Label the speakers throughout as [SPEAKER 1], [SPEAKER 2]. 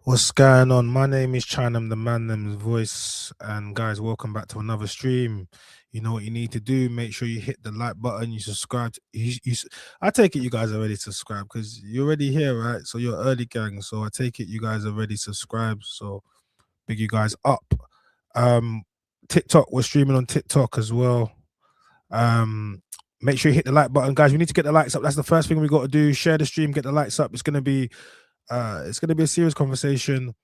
[SPEAKER 1] What's going on? My name is Chan. I'm the man, them's voice. And guys, welcome back to another stream. You know what you need to do. Make sure you hit the like button. You subscribe. I take it you guys are ready to subscribe because you're already here, right? So you're early gang. So I take it you guys are already subscribed. So big you guys up. Um, TikTok. We're streaming on TikTok as well. Um, Make sure you hit the like button, guys. We need to get the likes up. That's the first thing we got to do. Share the stream. Get the likes up. It's gonna be a serious conversation.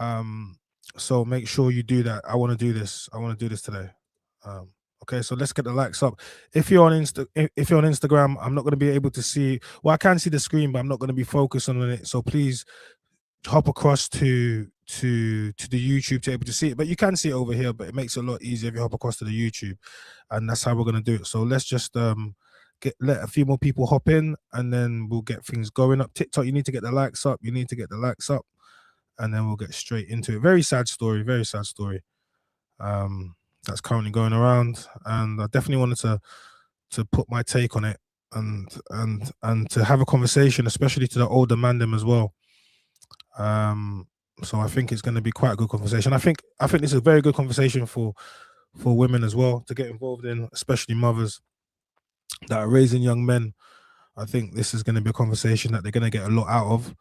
[SPEAKER 1] um, so make sure you do that. I want to do this. I want to do this today. Okay, so let's get the likes up. If you're on Instagram, I'm not going to be able to see. Well, I can see the screen, but I'm not going to be focused on it. So please hop across to the YouTube to be able to see it. But you can see it over here. But it makes it a lot easier if you hop across to the YouTube, and that's how we're going to do it. So let's just let a few more people hop in, and then we'll get things going up. TikTok, you need to get the likes up. You need to get the likes up, and then we'll get straight into it. Very sad story, very sad story. That's currently going around, and I definitely wanted to put my take on it and to have a conversation, especially to the older man them as well. So I think it's going to be quite a good conversation. I think this is a very good conversation for women as well to get involved in, especially mothers that are raising young men. I think this is going to be a conversation that they're going to get a lot out of.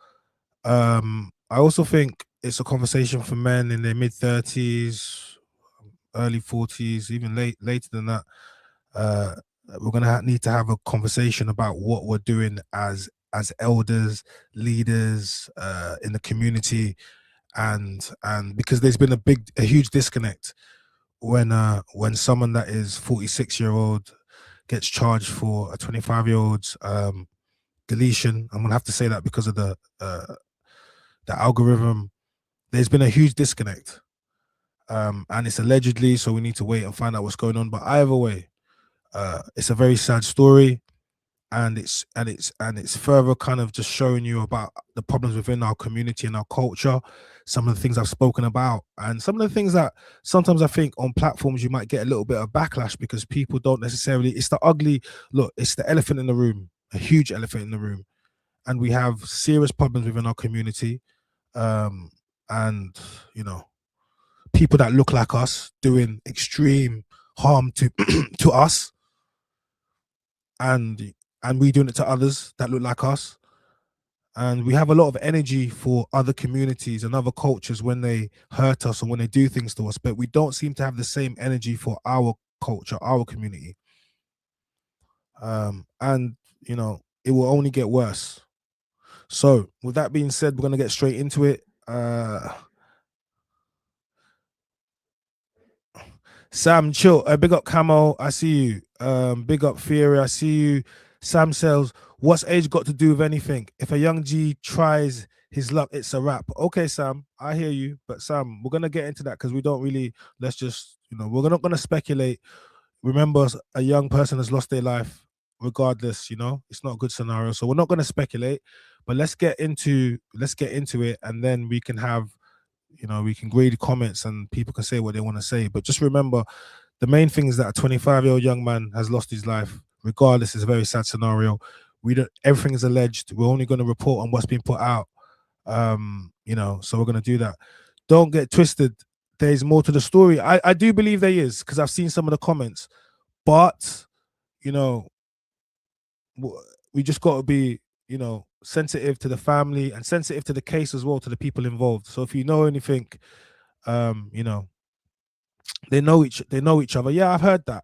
[SPEAKER 1] I also think it's a conversation for men in their mid 30s, early 40s, even later than that. We're gonna need to have a conversation about what we're doing as elders, leaders in the community, and because there's been a huge disconnect when someone that is 46-year-old gets charged for a 25-year-old's deletion. I'm gonna have to say that because of the algorithm. There's been a huge disconnect, and it's allegedly, so we need to wait and find out what's going on. But either way, it's a very sad story, and it's further kind of just showing you about the problems within our community and our culture. Some of the things I've spoken about, and some of the things that sometimes I think on platforms you might get a little bit of backlash because people don't necessarily. It's the ugly look. It's the elephant in the room, a huge elephant in the room, and we have serious problems within our community. Um, and you know, people that look like us doing extreme harm to to us, and we doing it to others that look like us. And we have a lot of energy for other communities and other cultures when they hurt us or when they do things to us, but we don't seem to have the same energy for our culture, our community. And it will only get worse. So with that being said, we're gonna get straight into it. Sam, chill. Big up Camo. I see you. Big up Fury. I see you. Sam says, "What's age got to do with anything? If a young G tries his luck, it's a wrap." Okay, Sam, I hear you. But Sam, we're gonna get into that because we don't really. Let's just, we're not gonna speculate. Remember, a young person has lost their life. Regardless, it's not a good scenario. So we're not gonna speculate. But let's get into it, and then we can have we can grade comments and people can say what they want to say. But just remember, the main thing is that a 25-year-old young man has lost his life. Regardless, it's a very sad scenario. We don't. Everything is alleged. We're only going to report on what's been put out. So we're going to do that. Don't get twisted. There's more to the story. I do believe there is because I've seen some of the comments, but you know, we just got to be sensitive to the family and sensitive to the case as well, to the people involved. So if you know anything, um you know they know each other. Yeah, I've heard that,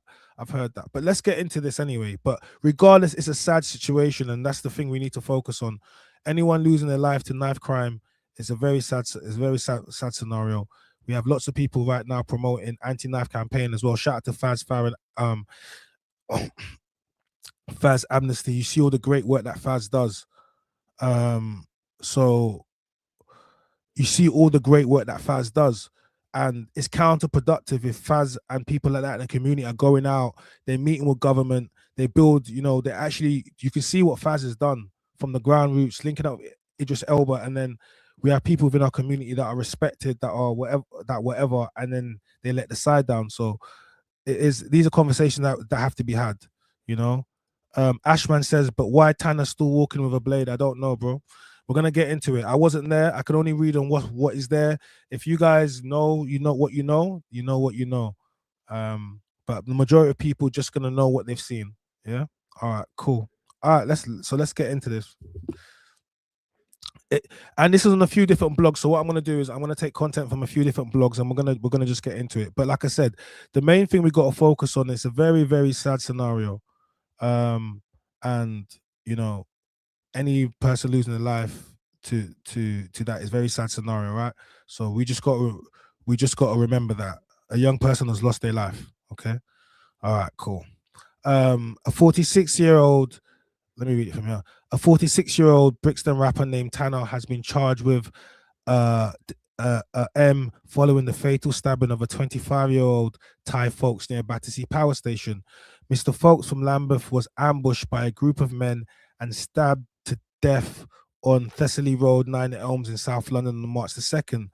[SPEAKER 1] but let's get into this anyway. But regardless, it's a sad situation, and that's the thing we need to focus on. Anyone losing their life to knife crime is a very sad scenario. We have lots of people right now promoting anti-knife campaign as well. Shout out to Faz Farron, Faz Amnesty. You see all the great work that Faz does. So you see all the great work that Faz does. And it's counterproductive if Faz and people like that in the community are going out, they're meeting with government, they build, they actually, you can see what Faz has done from the ground roots, linking up Idris Elba, and then we have people within our community that are respected, that are whatever, and then they let the side down. So these are conversations that have to be had, you know. Ashman says, but why Tanner still walking with a blade? I don't know, bro. We're gonna get into it. I wasn't there. I can only read on what is there. If you guys know, you know what you know. You know what you know. But the majority of people just gonna know what they've seen. Yeah. All right. Cool. All right. Let's get into this. And this is on a few different blogs. So what I'm gonna do is I'm gonna take content from a few different blogs, and we're gonna just get into it. But like I said, the main thing we got to focus on is a very very sad scenario. And you know, any person losing their life to that is very sad scenario, right? So we just got to remember that a young person has lost their life. Okay. All right. Cool. A 46-year-old. Let me read it from here. A 46-year-old Brixton rapper named Tana has been charged with M following the fatal stabbing of a 25-year-old Tai folks near Battersea Power Station. Mr. Folks from Lambeth was ambushed by a group of men and stabbed to death on Thessaly Road, 9 Elms in South London on March the 2nd.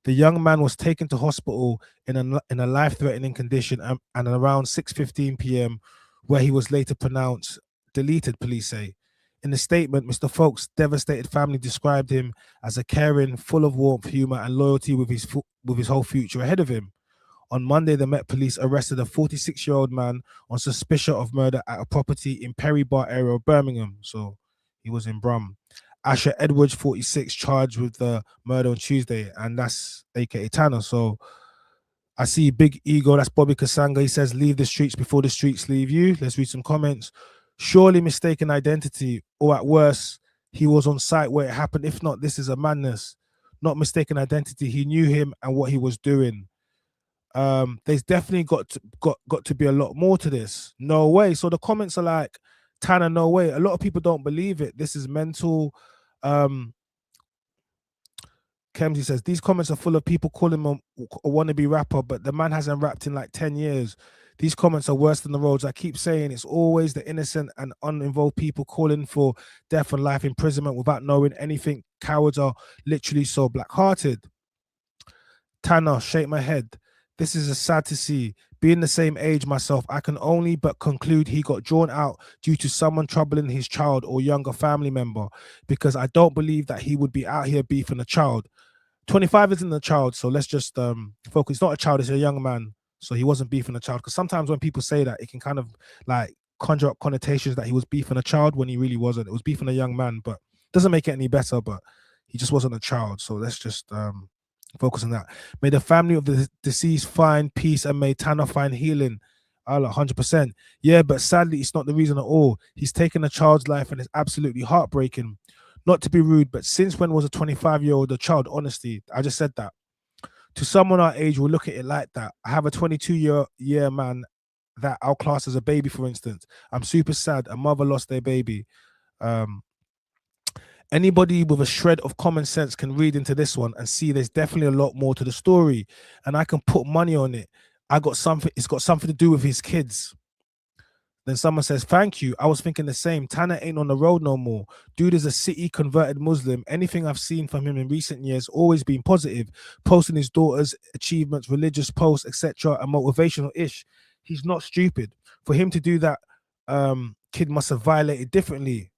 [SPEAKER 1] The young man was taken to hospital in a life-threatening condition and around 6:15 p.m., where he was later pronounced deleted, police say. In a statement, Mr. Folks' devastated family described him as a caring, full of warmth, humor, and loyalty with his whole future ahead of him. On Monday, the Met Police arrested a 46-year-old man on suspicion of murder at a property in Perry Bar area of Birmingham. So he was in Brum. Asher Edwards, 46, charged with the murder on Tuesday, and that's aka Tana. So I see Big Ego, that's Bobby Kasanga. He says, leave the streets before the streets leave you. Let's read some comments. Surely mistaken identity, or at worst, he was on site where it happened. If not, this is a madness. Not mistaken identity. He knew him and what he was doing. There's definitely got to be a lot more to this. No way. So the comments are like, Tana, no way. A lot of people don't believe it. This is mental. Kemsey says these comments are full of people calling him a wannabe rapper, but the man hasn't rapped in like 10 years. These comments are worse than the roads. I keep saying it's always the innocent and uninvolved people calling for death and life imprisonment without knowing anything. Cowards are literally so black-hearted. Tana, shake my head. This is a sad to see. Being the same age myself, I can only but conclude he got drawn out due to someone troubling his child or younger family member, because I don't believe that he would be out here beefing a child. 25 isn't a child, so let's just focus. It's not a child, it's a young man. So he wasn't beefing a child. Because sometimes when people say that, it can kind of like conjure up connotations that he was beefing a child when he really wasn't. It was beefing a young man, but doesn't make it any better, but he just wasn't a child. So let's just focus on that. May the family of the deceased find peace and may Tana find healing. 100%. Yeah, but sadly, it's not the reason at all. He's taken a child's life and it's absolutely heartbreaking. Not to be rude, but since when was a 25-year-old a child? Honestly, I just said that. To someone our age, we'll look at it like that. I have a 22-year man that our class as a baby, for instance. I'm super sad. A mother lost their baby. Anybody with a shred of common sense can read into this one and see there's definitely a lot more to the story, and I can put money on it. It's got something to do with his kids. Then someone says, thank you. I was thinking the same. Tana ain't on the road no more. Dude is a city converted Muslim. Anything I've seen from him in recent years always been positive, posting his daughter's achievements, religious posts, etc., and motivational ish. He's not stupid. For him to do that, kid must have violated differently.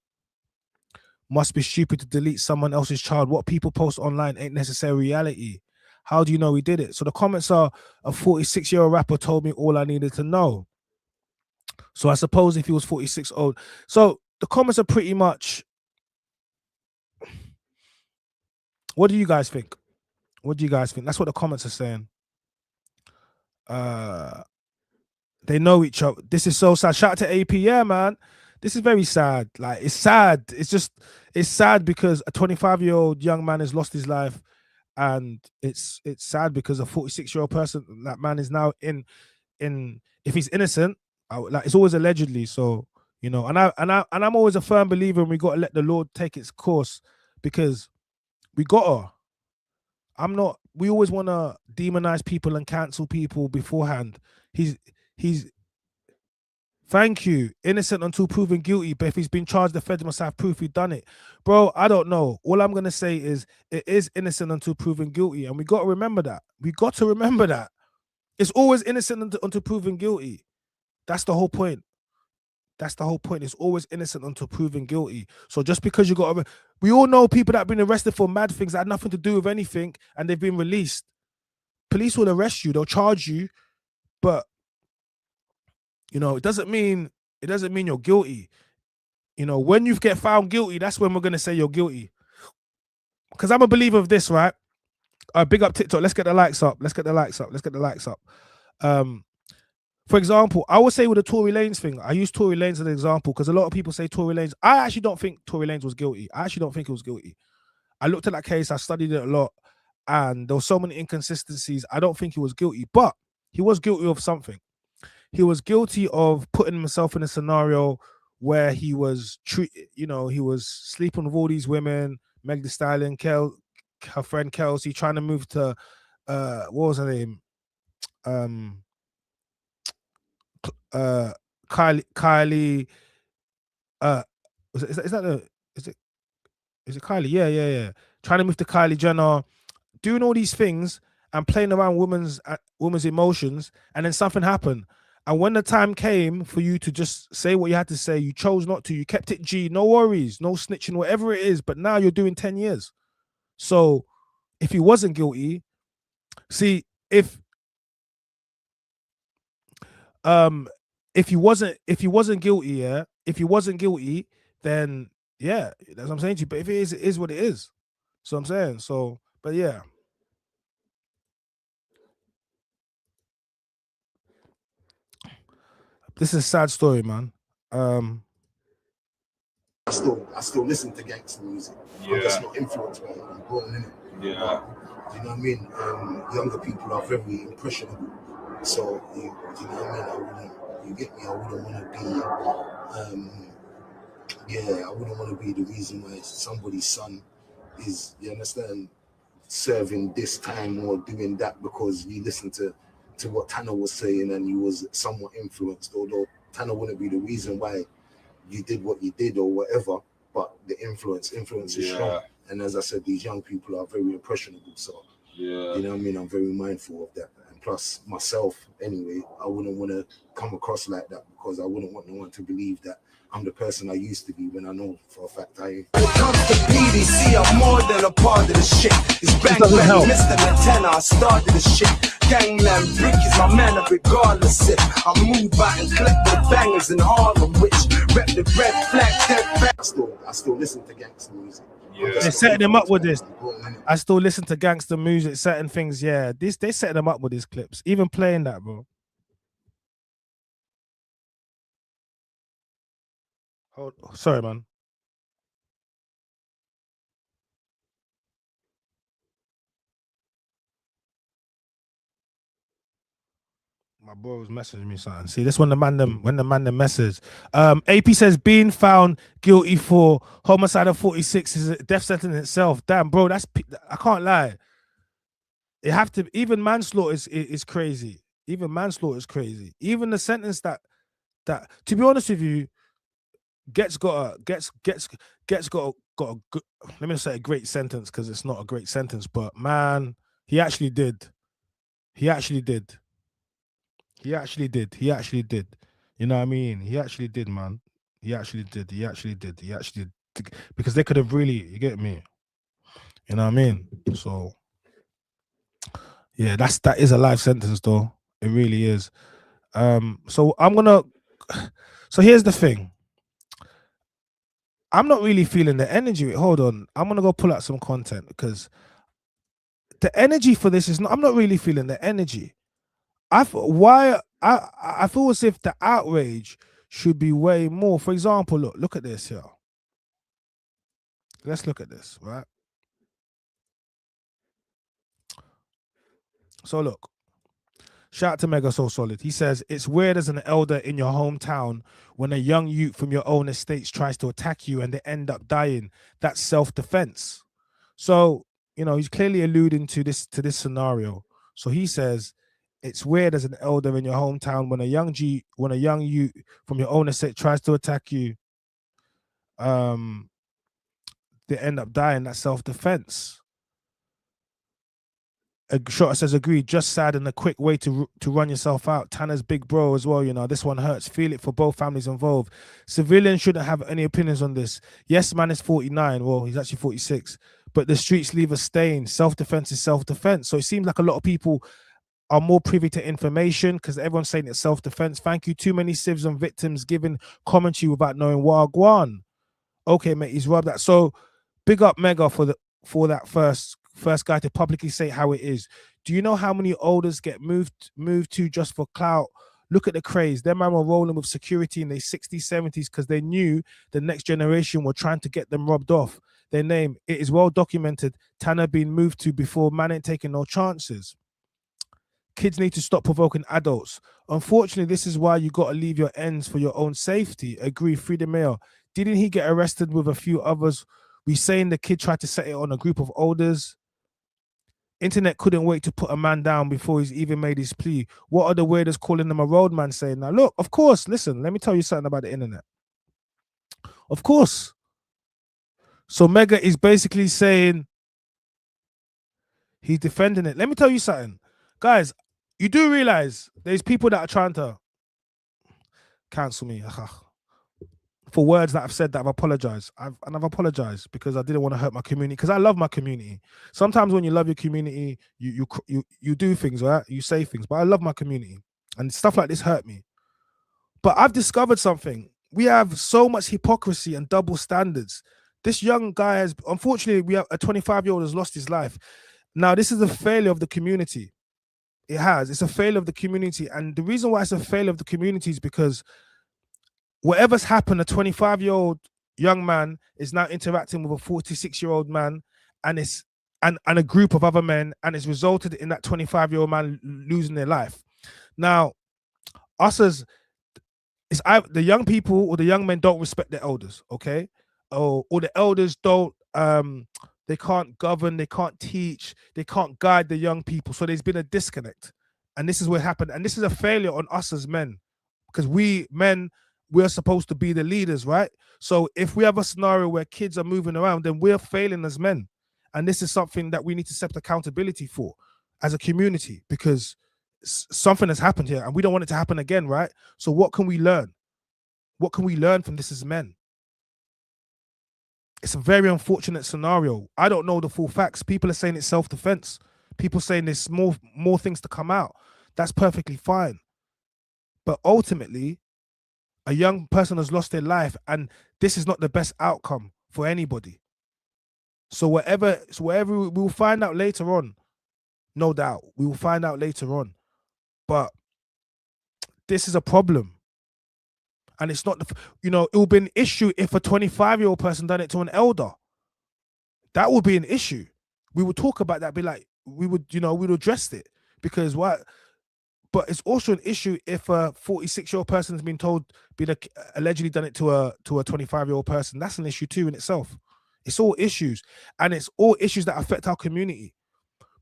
[SPEAKER 1] Must be stupid to delete someone else's child. What people post online ain't necessarily reality. How do you know he did it? So the comments are, a 46-year-old rapper told me all I needed to know. So I suppose if he was 46 old. So the comments are pretty much, what do you guys think? What do you guys think? That's what the comments are saying. They know each other. This is so sad. Shout out to AP. Yeah, man. This is very sad. Like, it's sad. It's sad because a 25-year-old young man has lost his life, and it's sad because a 46-year-old person, that man is now in if he's innocent, like, it's always allegedly. So, you know, and I'm always a firm believer, and we got to let the Lord take its course, because we gotta. We always want to demonize people and cancel people beforehand. He's thank you. Innocent until proven guilty. But if he's been charged, the feds must have proof he done it. Bro, I don't know. All I'm going to say is it is innocent until proven guilty. And we got to remember that. We got to remember that. It's always innocent until proven guilty. That's the whole point. That's the whole point. It's always innocent until proven guilty. So just because you got, we all know people that have been arrested for mad things that had nothing to do with anything, and they've been released. Police will arrest you, they'll charge you, but it doesn't mean you're guilty. When you get found guilty, that's when we're gonna say you're guilty. Because I'm a believer of this, right? Big up TikTok. Let's get the likes up. Let's get the likes up. For example, I would say with the Tory Lanez thing, I use Tory Lanez as an example because a lot of people say Tory Lanez. I actually don't think Tory Lanez was guilty. I actually don't think he was guilty. I looked at that case, I studied it a lot, and there were so many inconsistencies. I don't think he was guilty, but he was guilty of something. He was guilty of putting himself in a scenario where he was he was sleeping with all these women, Meg Thee Stallion, her friend Kelsey, trying to move to what was her name? Kylie is it Kylie? Yeah. Trying to move to Kylie Jenner, doing all these things and playing around women's emotions, and then something happened. And when the time came for you to just say what you had to say, you chose not to. You kept it G, no worries, no snitching, whatever it is. But now you're doing 10 years. So if he wasn't guilty, see, if he wasn't guilty, then yeah, that's what I'm saying to you. But if it is what it is. So I'm saying. So, but yeah. This is a sad story, man.
[SPEAKER 2] I still listen to gangster music. Yeah. I'm just not influenced by it. I'm born in it.
[SPEAKER 3] Yeah.
[SPEAKER 2] You know what I mean? Younger people are very impressionable. So you know what I mean? You get me? I wouldn't want to be the reason why somebody's son is, you understand, serving this time or doing that because you listened to what Tana was saying and you was somewhat influenced, although Tana wouldn't be the reason why you did what you did or whatever, but the influence is strong. And as I said, these young people are very impressionable, so you know what I mean, I'm very mindful of that. And plus myself anyway, I wouldn't want to come across like that because I wouldn't want no one to believe that I'm the person I used to be when I know for a fact I ain't. When it comes to PDC, I'm more than a part of the shit. It's bang bang, Mr. Tanna, I started the shit. Gangland Brick is my man, regardless if I move out and collect the bangers in Harlem, which rep the red flag, dead flag. I still listen to gangster music.
[SPEAKER 1] Yeah. They're setting them up with this. I still listen to gangster music, certain things. Yeah, they set them up with these clips, even playing that, bro. Sorry, man. My boy was messaging me something. See, this when the man them message. AP says being found guilty for homicide of 46 is a death sentence itself. Damn, bro, I can't lie. It have to even manslaughter is crazy. Even manslaughter is crazy. Even the sentence that to be honest with you, Get's got a good, let me say a great sentence because it's not a great sentence, but man, he actually did. You know what I mean? He actually did, man. He actually did. Because they could have really, you get me? You know what I mean? So yeah, that is a life sentence though. It really is. So here's the thing. I'm not really feeling the energy. Hold on. I'm gonna go pull out some content because the energy for this I'm not really feeling the energy. I feel as if the outrage should be way more. For example, look at this here. Let's look at this, right? So look, shout out to Mega So Solid. He says, it's weird as an elder in your hometown when a young youth from your own estates tries to attack you and they end up dying. That's self-defense. So, he's clearly alluding to this scenario. So he says, it's weird as an elder in your hometown when a young youth from your own estate tries to attack you, they end up dying. That's self-defense. A Shota says agreed. Just sad and a quick way to run yourself out. Tanner's big bro as well. You know, this one hurts. Feel it for both families involved. Civilians shouldn't have any opinions on this. Yes, man is 49. Well, he's actually 46. But the streets leave a stain. Self-defense is self-defense. So it seems like a lot of people are more privy to information because everyone's saying it's self-defense. Thank you. Too many civs and victims giving commentary without knowing wagwan. Okay, mate, he's rubbed that. So big up Mega for that first guy to publicly say how it is. Do you know how many olders get moved to just for clout? Look at the craze. Them man were rolling with security in their 60s, 70s because they knew the next generation were trying to get them robbed off their name. It is well documented. Tanna being moved to before, man ain't taking no chances. Kids need to stop provoking adults. Unfortunately, this is why you got to leave your ends for your own safety. Agree, Freedom Mail. Didn't he get arrested with a few others? We saying the kid tried to set it on a group of elders. Internet couldn't wait to put a man down before he's even made his plea. What are the weirdest calling him a roadman saying? Now, look, of course, listen, let me tell you something about the internet. Of course. So Mega is basically saying he's defending it. Let me tell you something. Guys, you do realize there's people that are trying to cancel me for words that I've said that I've apologized. I've apologized because I didn't want to hurt my community because I love my community. Sometimes when you love your community, you do things, right? You say things, but I love my community and stuff like this hurt me. But I've discovered something. We have so much hypocrisy and double standards. This young guy has, unfortunately, we have a 25-year-old has lost his life. Now, this is a failure of the community. It's a failure of the community. And the reason why it's a failure of the community is because whatever's happened, a 25-year-old young man is now interacting with a 46-year-old man and a group of other men, and it's resulted in that 25-year-old man losing their life. Now, the young people or the young men don't respect their elders, okay? Or the elders don't, they can't govern, they can't teach, they can't guide the young people. So there's been a disconnect. And this is what happened. And this is a failure on us as men, because we're supposed to be the leaders, right? So if we have a scenario where kids are moving around, then we're failing as men. And this is something that we need to accept accountability for as a community, because something has happened here and we don't want it to happen again, right? So what can we learn? What can we learn from this as men? It's a very unfortunate scenario. I don't know the full facts. People are saying it's self-defense. People saying there's more things to come out. That's perfectly fine. But ultimately, a young person has lost their life, and this is not the best outcome for anybody. So whatever we'll find out later on, no doubt. We will find out later on. But this is a problem. And it's not, it will be an issue if a 25-year-old person done it to an elder. That would be an issue. We would talk about that, be like, we'd address it. Because what? But it's also an issue if a 46-year-old person has been allegedly done it to a 25-year-old person. That's an issue too in itself. It's all issues. And it's all issues that affect our community.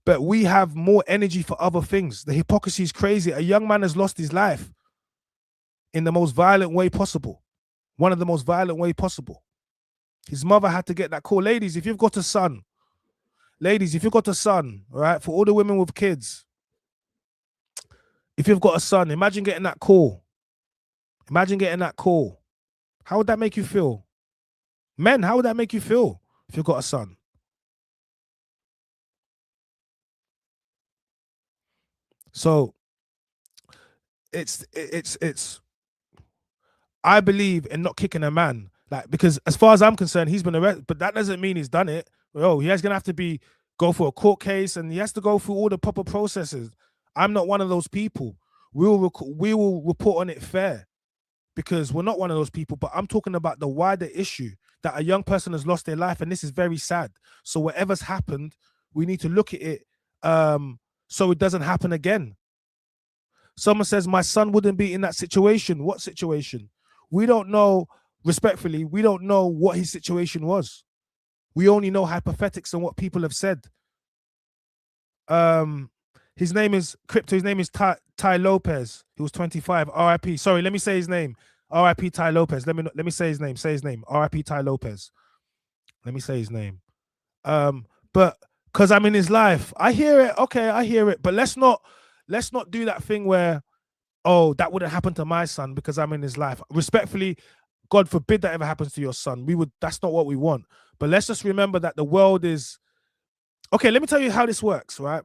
[SPEAKER 1] But we have more energy for other things. The hypocrisy is crazy. A young man has lost his life in the most violent way possible. One of the most violent way possible. His mother had to get that call. Ladies, if you've got a son, all right, for all the women with kids, if you've got a son, imagine getting that call. How would that make you feel? Men, how would that make you feel if you've got a son? So it's I believe in not kicking a man, because as far as I'm concerned, he's been arrested, but that doesn't mean he's done it. He has gonna have to go for a court case, and he has to go through all the proper processes. I'm not one of those people. We will report on it fair, because we're not one of those people. But I'm talking about the wider issue that a young person has lost their life, and this is very sad. So whatever's happened, we need to look at it so it doesn't happen again. Someone says my son wouldn't be in that situation. What situation? We don't know. Respectfully, we don't know what his situation was. We only know hypothetics and what people have said. His name is Crypto. His name is Tai Lopez. He was 25. R.I.P. Sorry, let me say his name. R.I.P. Tai Lopez. Let me say his name. Say his name. R.I.P. Tai Lopez. Let me say his name. But because I'm in his life. I hear it. Okay, I hear it. But let's not do that thing where, oh, that wouldn't happen to my son because I'm in his life. Respectfully, God forbid that ever happens to your son. That's not what we want. But let's just remember that the world is okay. Let me tell you how this works, right?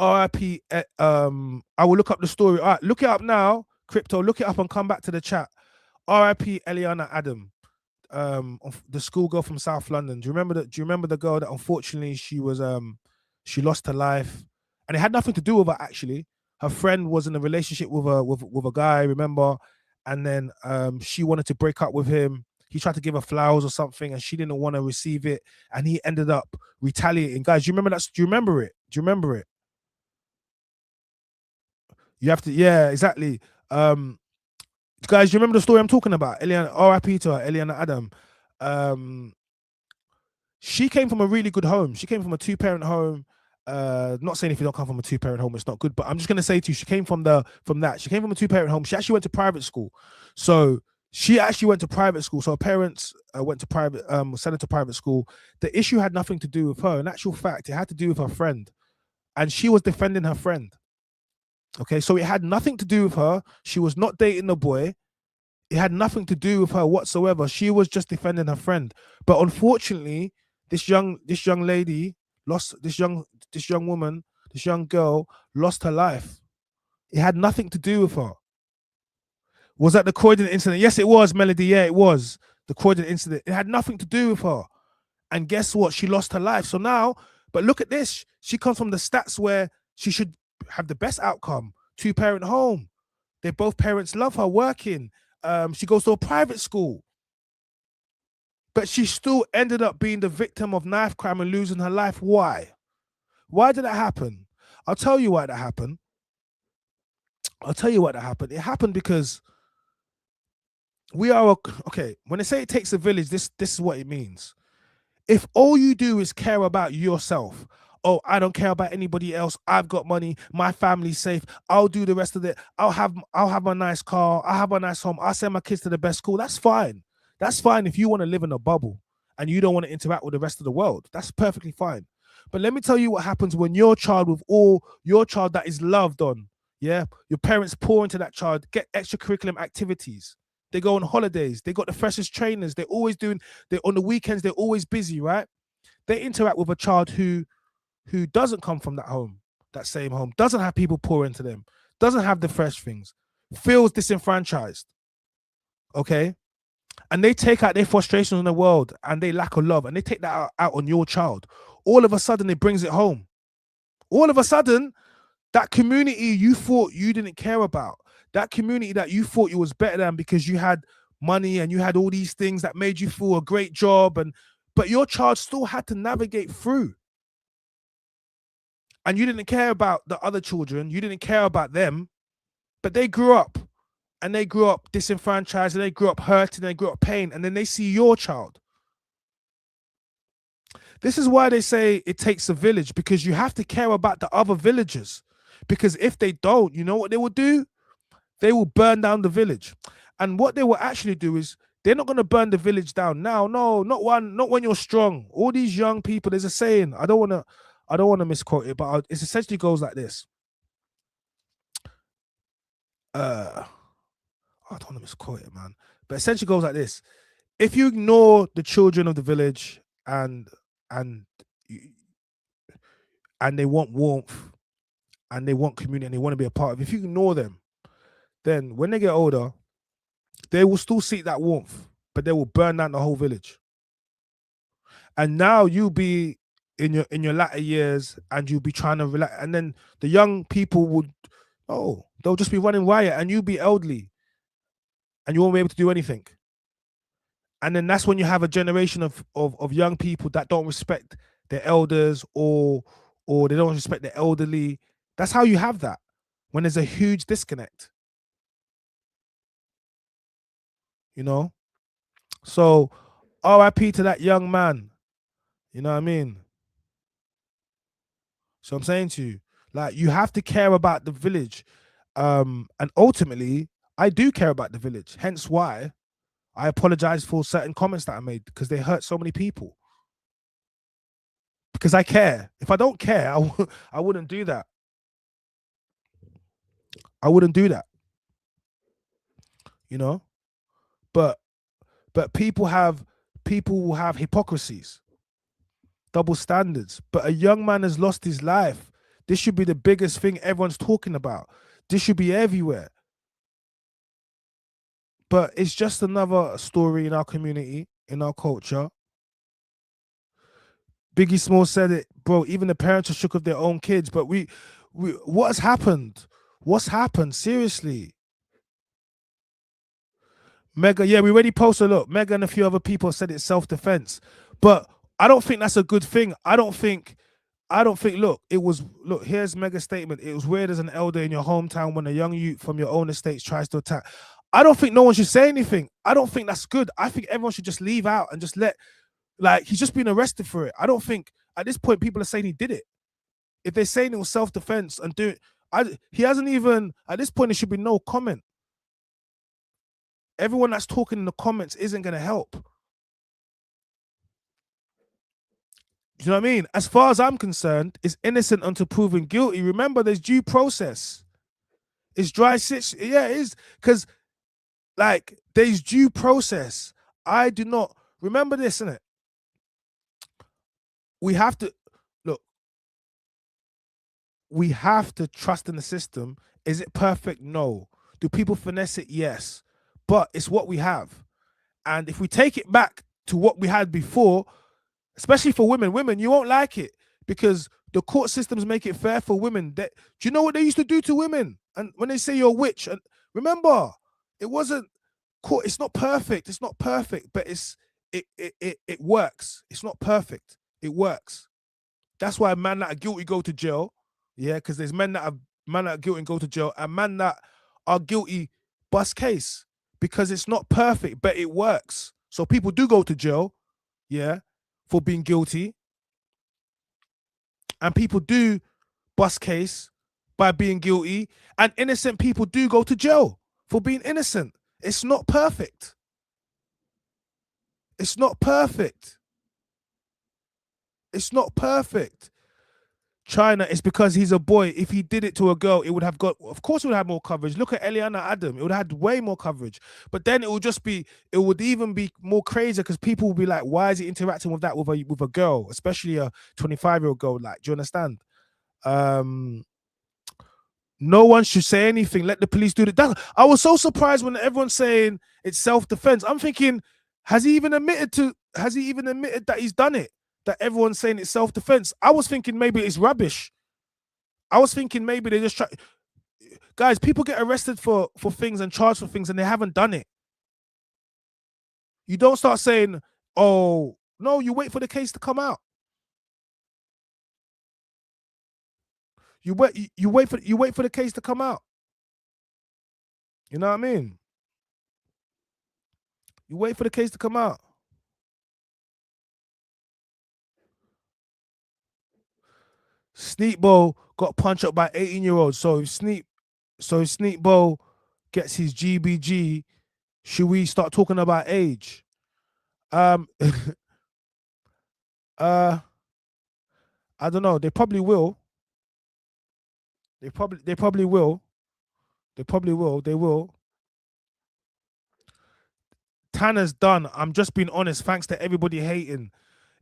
[SPEAKER 1] RIP. I will look up the story. All right, look it up now. Crypto, look it up and come back to the chat. RIP Eliana Adam, the schoolgirl from South London. Do you remember that? Do you remember the girl that unfortunately she lost her life, and it had nothing to do with her actually. Her friend was in a relationship with a guy, remember, and then she wanted to break up with him. He tried to give her flowers or something, and she didn't want to receive it, and he ended up retaliating. Guys, do you remember that? Do you remember it? Do you remember it? You have to, yeah, exactly. Guys, do you remember the story I'm talking about? Eliana, RIP to her, Eliana Adam. Um, she came from a really good home. She came from a two-parent home. Not saying if you don't come from a two-parent home, it's not good, but I'm just gonna say to you, she came from that. She came from a two-parent home. She actually went to private school. So she actually went to private school. So her parents went to private, sent her to private school. The issue had nothing to do with her. In actual fact, it had to do with her friend. And she was defending her friend. Okay, so it had nothing to do with her. She was not dating the boy. It had nothing to do with her whatsoever. She was just defending her friend. But unfortunately, this young lady lost this young woman, this young girl lost her life. It had nothing to do with her. Was that the Croydon incident? Yes, it was, Melody. Yeah, it was the Croydon incident. It had nothing to do with her. And guess what? She lost her life. So now, but look at this. She comes from the stats where she should have the best outcome. Two-parent home. They both parents love her working. She goes to a private school. But she still ended up being the victim of knife crime and losing her life. Why? Why did that happen? I'll tell you why that happened. It happened because we are okay. When they say it takes a village, this is what it means. If all you do is care about yourself, oh, I don't care about anybody else. I've got money. My family's safe. I'll do the rest of it. I'll have a nice car. I'll have a nice home. I'll send my kids to the best school. That's fine. That's fine if you want to live in a bubble and you don't want to interact with the rest of the world. That's perfectly fine. But let me tell you what happens when your child that is loved on, yeah, your parents pour into that child, get extracurricular activities. They go on holidays. They got the freshest trainers. They're always doing. They on the weekends. They're always busy, right? They interact with a child who doesn't come from that home, that same home, doesn't have people pour into them, doesn't have the fresh things, feels disenfranchised. Okay, and they take out their frustrations on the world and they lack of love, and they take that out on your child. All of a sudden, it brings it home. All of a sudden, that community you thought you didn't care about, that community that you thought you was better than because you had money and you had all these things that made you feel a great job, but your child still had to navigate through. And you didn't care about the other children, you didn't care about them, but they grew up disenfranchised, and they grew up hurt, and they grew up pain, and then they see your child. This is why they say it takes a village, because you have to care about the other villagers. Because if they don't, you know what they will do? They will burn down the village. And what they will actually do is they're not going to burn the village down now. No, not when you're strong. All these young people, there's a saying, I don't want to misquote it, but it essentially goes like this. I don't want to misquote it, man. But essentially goes like this. If you ignore the children of the village and they want warmth and they want community and they want to be a part of, if you ignore them, then when they get older, they will still seek that warmth, but they will burn down the whole village. And now you'll be in your latter years and you'll be trying to relax, and then the young people they'll just be running riot, and you'll be elderly and you won't be able to do anything. And then that's when you have a generation of young people that don't respect their elders, or they don't respect the elderly. That's how you have that, when there's a huge disconnect. You know? So RIP to that young man. You know what I mean? So I'm saying to you, like, you have to care about the village. And ultimately, I do care about the village. Hence why I apologize for certain comments that I made, because they hurt so many people. because I care. If I don't care, I wouldn't do that. I wouldn't do that. You know, but people will have hypocrisies, double standards. But a young man has lost his life. This should be the biggest thing everyone's talking about. This should be everywhere. But it's just another story in our community, in our culture. Biggie Small said it, bro. Even the parents are shook of their own kids. But we what has happened? What's happened? Seriously. Mega, yeah, we already posted. Look, Mega and a few other people said it's self-defense. But I don't think that's a good thing. I don't think, look, here's Mega's statement. It was weird as an elder in your hometown when a young youth from your own estates tries to attack. I don't think no one should say anything. I don't think that's good. I think everyone should just leave out and just let, like, he's just been arrested for it. I don't think at this point people are saying he did it. If they're saying it was self-defense and do it, he hasn't even, at this point, there should be no comment. Everyone that's talking in the comments isn't going to help. You know what I mean? As far as I'm concerned, it's innocent until proven guilty. Remember, there's due process. It's dry stitch. Yeah, it is. Because, like, there's due process. I do not remember this, innit? We have to look. We have to trust in the system. Is it perfect? No. Do people finesse it? Yes. But it's what we have. And if we take it back to what we had before, especially for women, you won't like it because the court systems make it fair for women. Do you know what they used to do to women? And when they say you're a witch, and remember, it wasn't court. It's not perfect. It's not perfect, but it works. It's not perfect. It works. That's why men that are guilty go to jail. Yeah, because there's men that are guilty and go to jail, and men that are guilty bust case because it's not perfect, but it works. So people do go to jail, yeah, for being guilty, and people do bust case by being guilty, and innocent people do go to jail for being innocent. It's not perfect. It's not perfect. It's not perfect. China, it's because he's a boy. If he did it to a girl, it would have got, of course, it would have more coverage. Look at Eliana Adam. It would have had way more coverage. But then it would even be more crazy because people would be like, why is he interacting with that with a girl, especially a 25-year-old girl? Like, do you understand? No one should say anything. Let the police do that. I was so surprised when everyone's saying it's self-defense. I'm thinking, has he even admitted that he's done it? That everyone's saying it's self-defense. I was thinking maybe it's rubbish. I was thinking maybe they just try. Guys, people get arrested for things and charged for things and they haven't done it. You don't start saying, oh, no, you wait for the case to come out. You wait for the case to come out. You know what I mean? You wait for the case to come out. Sneakbo got punched up by 18-year-olds. So if Sneakbo gets his GBG, should we start talking about age? I don't know. They probably will. They probably will. They will. Tanna's done. I'm just being honest. Thanks to everybody hating.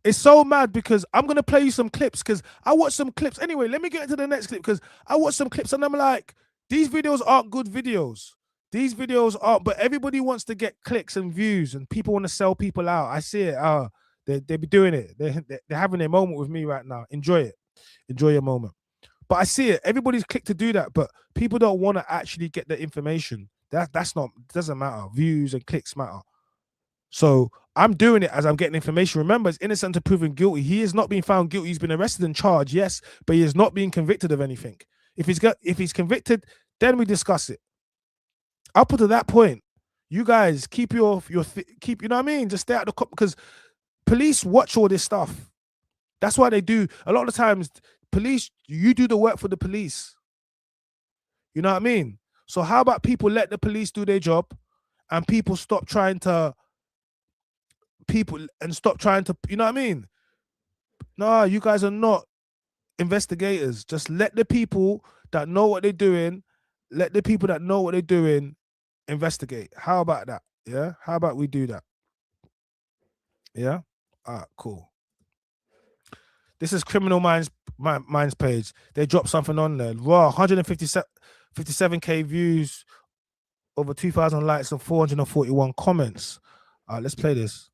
[SPEAKER 1] It's so mad because I'm gonna play you some clips because I watched some clips. Anyway, let me get into the next clip because I watched some clips and I'm like, these videos aren't good videos. These videos aren't, but everybody wants to get clicks and views and people want to sell people out. I see it. They be doing it. They're having a moment with me right now. Enjoy it. Enjoy your moment. But I see it. Everybody's clicked to do that, but people don't want to actually get the information. That's not, doesn't matter. Views and clicks matter. So I'm doing it as I'm getting information. Remember, it's innocent to proven guilty. He is not being found guilty. He's been arrested and charged, yes, but he is not being convicted of anything. If he's convicted, then we discuss it. Up to that point, you guys keep you know what I mean? Just stay out the cop because police watch all this stuff. That's why they do. A lot of the times, police, you do the work for the police. You know what I mean? So how about people let the police do their job and people stop trying to, you know what I mean? No, you guys are not investigators. Just let the people that know what they're doing, investigate. How about that? Yeah. How about we do that? Yeah. Cool. This is Criminal Minds page. They dropped something on there. Raw 157K views, over 2,000 likes, and 441 comments. Let's play this.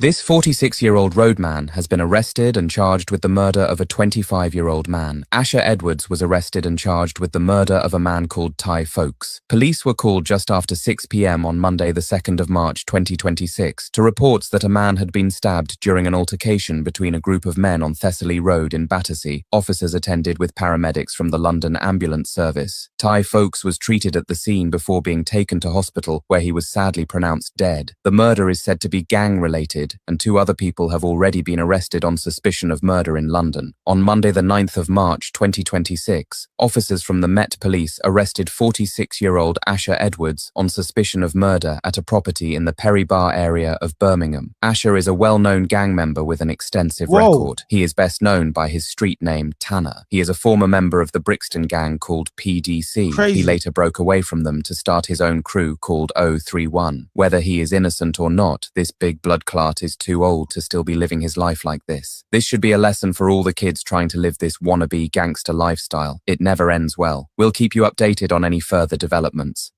[SPEAKER 3] This 46-year-old roadman has been arrested and charged with the murder of a 25-year-old man. Asher Edwards was arrested and charged with the murder of a man called Tai Lopez. Police were called just after 6 p.m. on Monday, the 2nd of March 2026, to reports that a man had been stabbed during an altercation between a group of men on Thessaly Road in Battersea. Officers attended with paramedics from the London Ambulance Service. Tai Lopez was treated at the scene before being taken to hospital, where he was sadly pronounced dead. The murder is said to be gang-related, and 2 other people have already been arrested on suspicion of murder in London. On Monday the 9th of March 2026, officers from the Met Police arrested 46-year-old Asher Edwards on suspicion of murder at a property in the Perry Bar area of Birmingham. Asher is a well-known gang member with an extensive record. He is best known by his street name Tana. He is a former member of the Brixton gang called PDC.
[SPEAKER 1] Crazy.
[SPEAKER 3] He later broke away from them to start his own crew called 031. Whether he is innocent or not, this big blood clot is too old to still be living his life like this. This should be a lesson for all the kids trying to live this wannabe gangster lifestyle. It never ends well. We'll keep you updated on any further developments.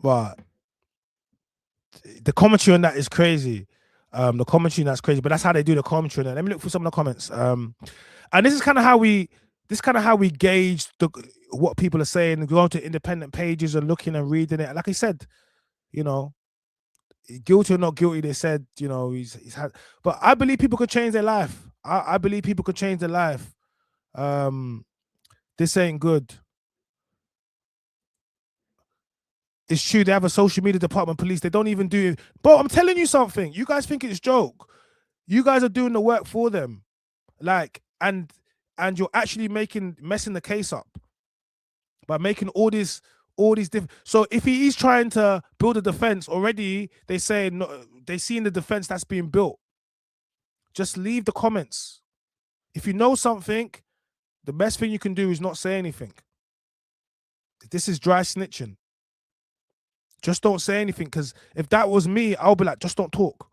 [SPEAKER 1] But the commentary on that is crazy. The commentary on that's crazy, but that's how they do the commentary on that. Let me look for some of the comments. And this is kind of how we gauge what people are saying, going to independent pages and looking and reading it. Like I said, guilty or not guilty, they said, he's had, but I believe people could change their life. I believe people could change their life. This ain't good. It's true, they have a social media department, police. They don't even do it. But I'm telling you something. You guys think it's a joke. You guys are doing the work for them. Like, and you're actually messing the case up by making all these different. So if he is trying to build a defense already, they say no, they see in the defense that's being built. Just leave the comments. If you know something, the best thing you can do is not say anything. This is dry snitching. Just don't say anything, because if that was me, I'll be like, just don't talk.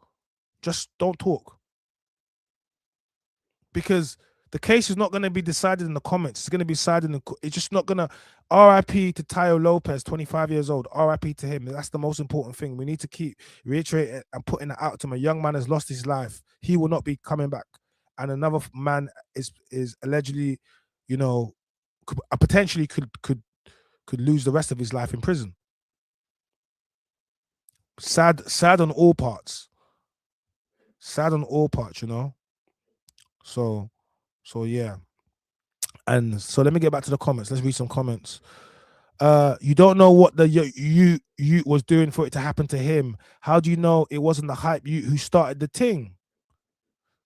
[SPEAKER 1] Just don't talk. Because the case is not going to be decided in the comments. It's going to be decided in it's just not going to. RIP to Tai Lopez, 25 years old. RIP to him. That's the most important thing. We need to keep reiterating and putting it out to him. A young man has lost his life. He will not be coming back. And another man is allegedly, potentially could lose the rest of his life in prison. Sad on all parts. Sad on all parts, So yeah. And so let me get back to the comments. Let's read some comments. You don't know what the you was doing for it to happen to him. How do you know it wasn't the hype you who started the thing?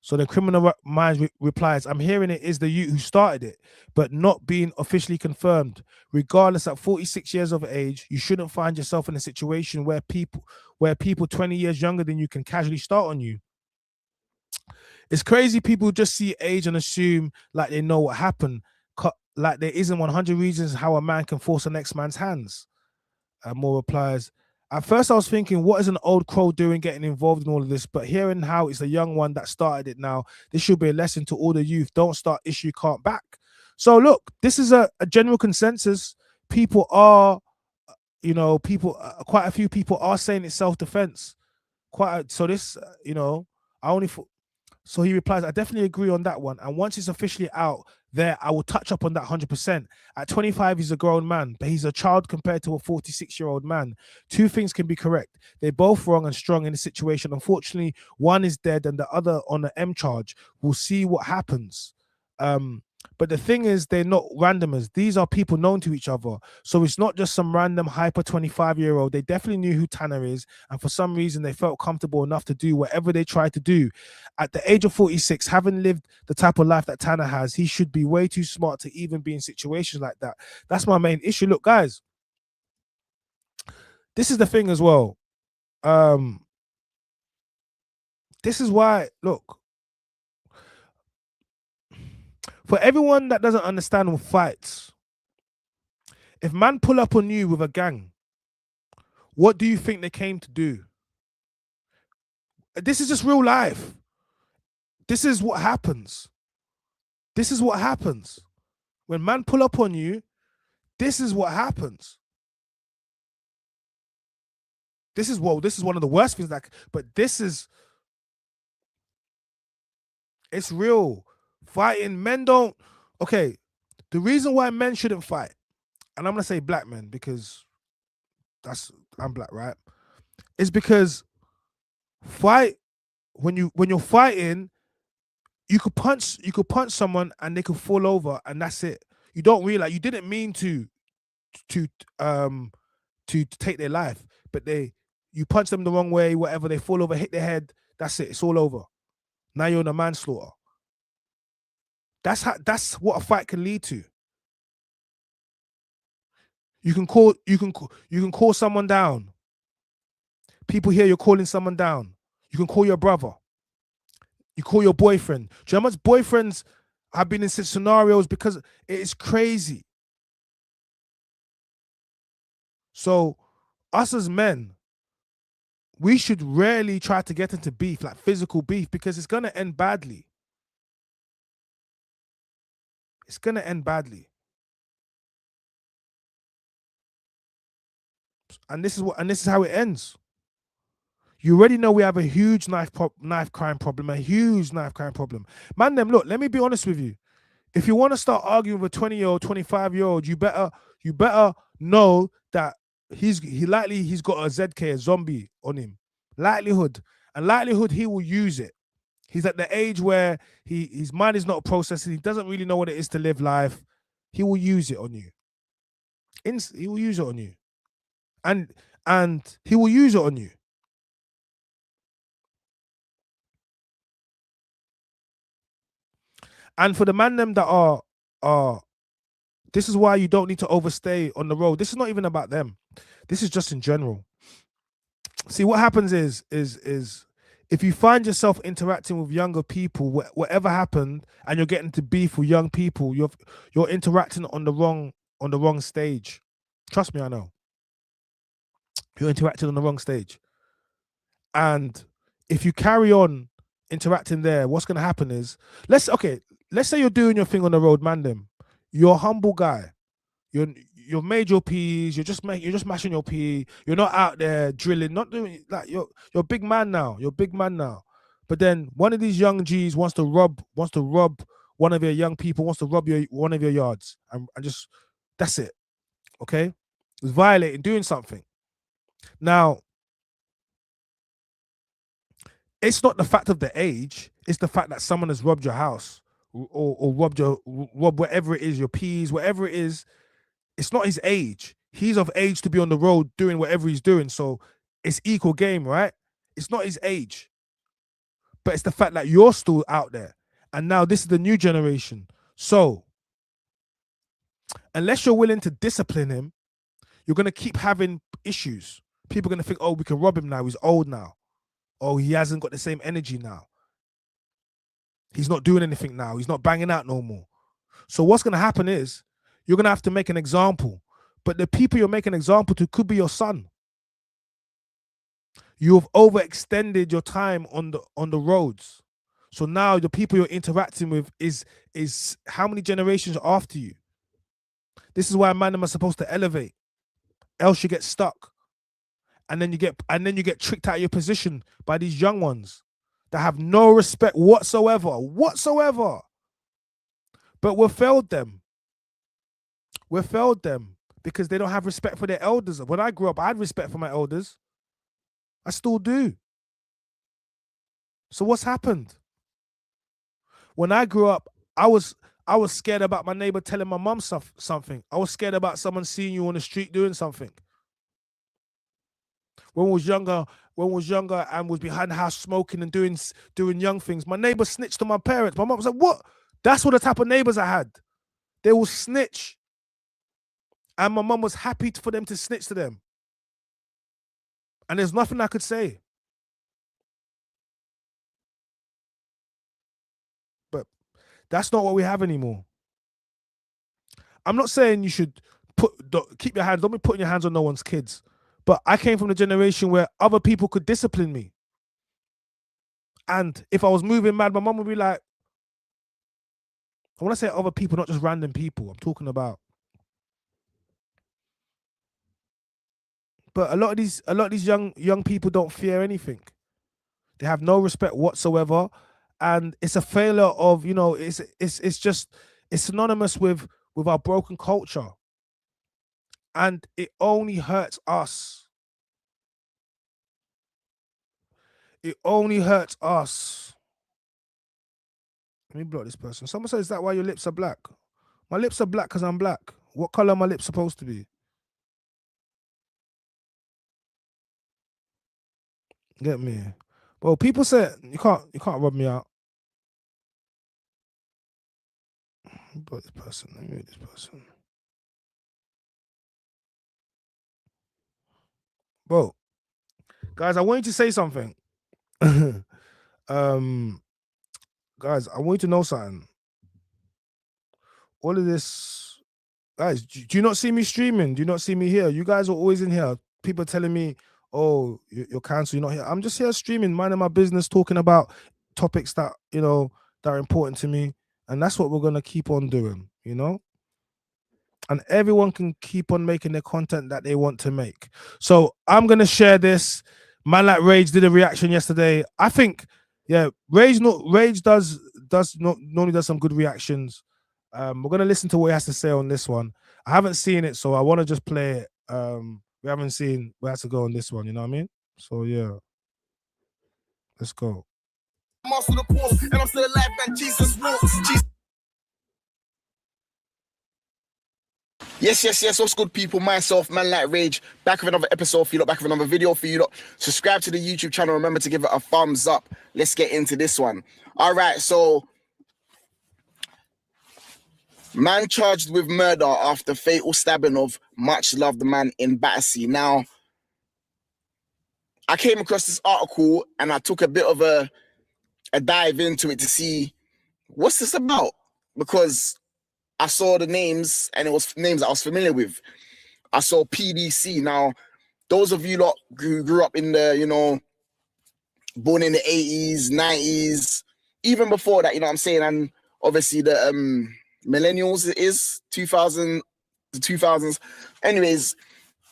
[SPEAKER 1] So the Criminal Minds replies, I'm hearing it is the you who started it, but not being officially confirmed. Regardless, at 46 years of age, you shouldn't find yourself in a situation where people 20 years younger than you can casually start on you. It's crazy. People just see age and assume like they know what happened. Like there isn't 100 reasons how a man can force the next man's hands. More replies. At first, I was thinking, what is an old crow doing getting involved in all of this? But hearing how it's a young one that started it now, this should be a lesson to all the youth. Don't start issue, can't back. So look, this is a general consensus. People are, quite a few people are saying it's self-defense. So this, I only thought. So he replies, I definitely agree on that one. And once it's officially out there, I will touch up on that 100%. At 25, he's a grown man, but he's a child compared to a 46-year-old man. Two things can be correct. They're both wrong and strong in this situation. Unfortunately, one is dead and the other on the M charge. We'll see what happens. But the thing is, they're not randomers. These are people known to each other. So it's not just some random hyper 25-year-old. They definitely knew who Tanna is. And for some reason, they felt comfortable enough to do whatever they tried to do. At the age of 46, having lived the type of life that Tanna has, he should be way too smart to even be in situations like that. That's my main issue. Look, guys, this is the thing as well. This is why, look, For everyone that doesn't understand fights, if man pull up on you with a gang, what do you think they came to do? This is just real life. This is what happens. This is what happens. When man pull up on you, this is what happens. This is one of the worst things but it's real. Fighting, men don't, okay, the reason why men shouldn't fight, and I'm gonna say black men because I'm black, right? Is because when you're fighting, you could punch someone and they could fall over and that's it. You don't realize you didn't mean to take their life, but you punch them the wrong way, whatever, they fall over, hit their head, that's it, it's all over. Now you're in a manslaughter. That's what a fight can lead to. You can call someone down. People hear you're calling someone down. You can call your brother. You call your boyfriend. Do you know how much boyfriends have been in such scenarios because it is crazy. So us as men, we should rarely try to get into beef, like physical beef, because it's gonna end badly. It's gonna end badly. And this is how it ends. You already know we have a huge knife crime problem, a huge knife crime problem. Man, look, let me be honest with you. If you want to start arguing with a 20-year-old, 25-year-old, you better know that he's got a ZK, a zombie on him. Likelihood he will use it. He's at the age where his mind is not processing. He doesn't really know what it is to live life. He will use it on you. He will use it on you. And he will use it on you. And for the man them that are this is why you don't need to overstay on the road. This is not even about them. This is just in general. See, what happens is if you find yourself interacting with younger people, whatever happened, and you're getting to beef with young people, you're interacting on the wrong stage. Trust me, I know. You're interacting on the wrong stage. And if you carry on interacting there, what's going to happen is, let's say you're doing your thing on the road, man. You're a humble guy. You've made your P's. You're just mashing your P. You're not out there drilling. Not doing like you're a big man now. You're a big man now. But then one of these young G's wants to rob one of your young people. Wants to rob one of your yards, and just that's it. Okay, it's violating, doing something. Now, it's not the fact of the age. It's the fact that someone has robbed your house or robbed whatever it is, your P's, whatever it is. It's not his age. He's of age to be on the road doing whatever he's doing. So it's equal game, right? It's not his age. But it's the fact that you're still out there. And now this is the new generation. So unless you're willing to discipline him, you're going to keep having issues. People are going to think, oh, we can rob him now. He's old now. Oh, he hasn't got the same energy now. He's not doing anything now. He's not banging out no more. So what's going to happen is you're going to have to make an example. But the people you're making an example to could be your son. You've overextended your time on the roads. So now the people you're interacting with is how many generations after you. This is why man are supposed to elevate. Else you get stuck. And then you get tricked out of your position by these young ones that have no respect whatsoever. But we've failed them. Because they don't have respect for their elders. When I grew up, I had respect for my elders. I still do. So what's happened? When I grew up, I was scared about my neighbor telling my mom something. I was scared about someone seeing you on the street doing something. When I was younger and was behind the house smoking and doing young things, my neighbor snitched on my parents. My mom was like, what? That's what the type of neighbors I had. They will snitch. And my mom was happy for them to snitch to them. And there's nothing I could say. But That's not what we have anymore. I'm not saying you should keep your hands, don't be putting your hands on no one's kids. But I came from the generation where other people could discipline me. And if I was moving mad, my mum would be like, I want to say other people, not just random people. I'm talking about. But a lot of these young people don't fear anything. They have no respect whatsoever. And it's a failure of, you know, it's synonymous with our broken culture. And it only hurts us. It only hurts us. Let me block this person. Someone says, is that why your lips are black? My lips are black because I'm black. What color are my lips supposed to be? Get me. Well, people say you can't rub me out. Block this person. Let me read this person. Bro, guys, I want you to say something. Guys, I want you to know something. All of this, guys, do you not see me streaming? Do you not see me here? You guys are always in here. People telling me, oh, you're cancelled, you're not here. I'm just here streaming, minding my business, talking about topics that, you know, that are important to me. And that's what we're going to keep on doing, you know? And everyone can keep on making the content that they want to make. So I'm going to share this. Man like Rage did a reaction yesterday. I think, yeah, Rage normally does some good reactions. We're going to listen to what he has to say on this one. I haven't seen it, so I want to just play it. We haven't seen where has to go on this one, you know what I mean? So yeah, let's go.
[SPEAKER 4] Master the course, and I'm still alive, man. Jesus walks. Yes. What's good, people? Myself, Man Like Rage, back with another episode for you lot, back with another video for you lot. Subscribe to the YouTube channel. Remember to give it a thumbs up. Let's get into this one. All right, so man charged with murder after fatal stabbing of much loved man in Battersea. Now, I came across this article and I took a bit of a dive into it to see what's this about, because I saw the names and it was names I was familiar with. I saw PDC. Now, those of you lot who grew up in the, you know, born in the 80s, 90s, even before that, you know what I'm saying? And obviously the millennials, it is 2000, the 2000s. Anyways,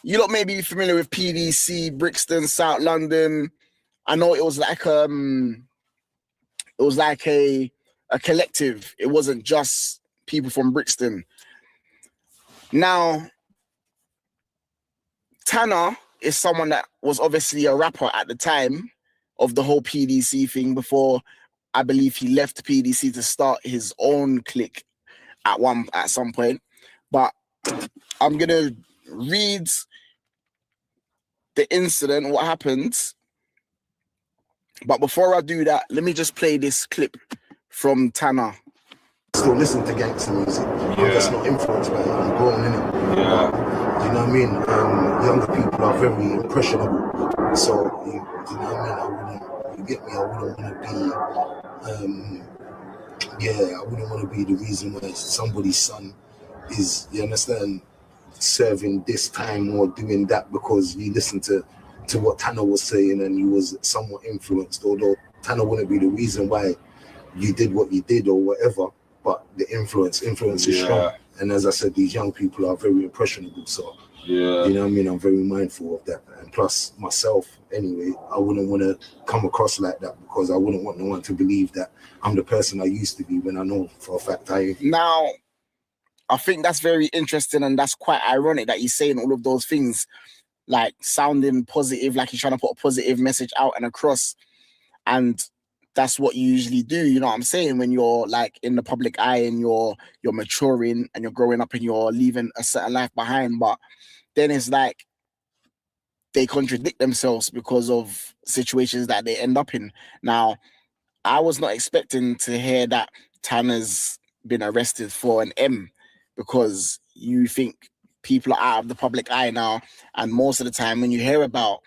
[SPEAKER 4] you lot may be familiar with PDC, Brixton, South London. I know it was like a collective. It wasn't just people from Brixton. Now, Tana is someone that was obviously a rapper at the time of the whole PDC thing, before I believe he left PDC to start his own clique at some point. But I'm gonna read the incident, what happened. But before I do that, let me just play this clip from Tana.
[SPEAKER 2] Still listen to gangster music. I'm just not influenced by it. I'm grown, innit? Yeah. You know what I mean? Younger people are very impressionable. So, you know what I mean? I wouldn't want to be the reason why somebody's son is, you understand, serving this time or doing that because you listened to what Tanna was saying and you was somewhat influenced, although Tanna wouldn't be the reason why you did what you did or whatever, but the influence is strong. And as I said, these young people are very impressionable, so you know what I mean, I'm very mindful of that. And plus myself anyway, I wouldn't want to come across like that because I wouldn't want no one to believe that I'm the person I used to be when I know for a fact I am.
[SPEAKER 4] Now, I think that's very interesting, and that's quite ironic that he's saying all of those things, like sounding positive, like he's trying to put a positive message out and across. And that's what you usually do, you know what I'm saying, when you're like in the public eye and you're maturing and you're growing up and you're leaving a certain life behind. But then it's like they contradict themselves because of situations that they end up in. Now, I was not expecting to hear that Tanner's been arrested for an M, because you think people are out of the public eye now, and most of the time when you hear about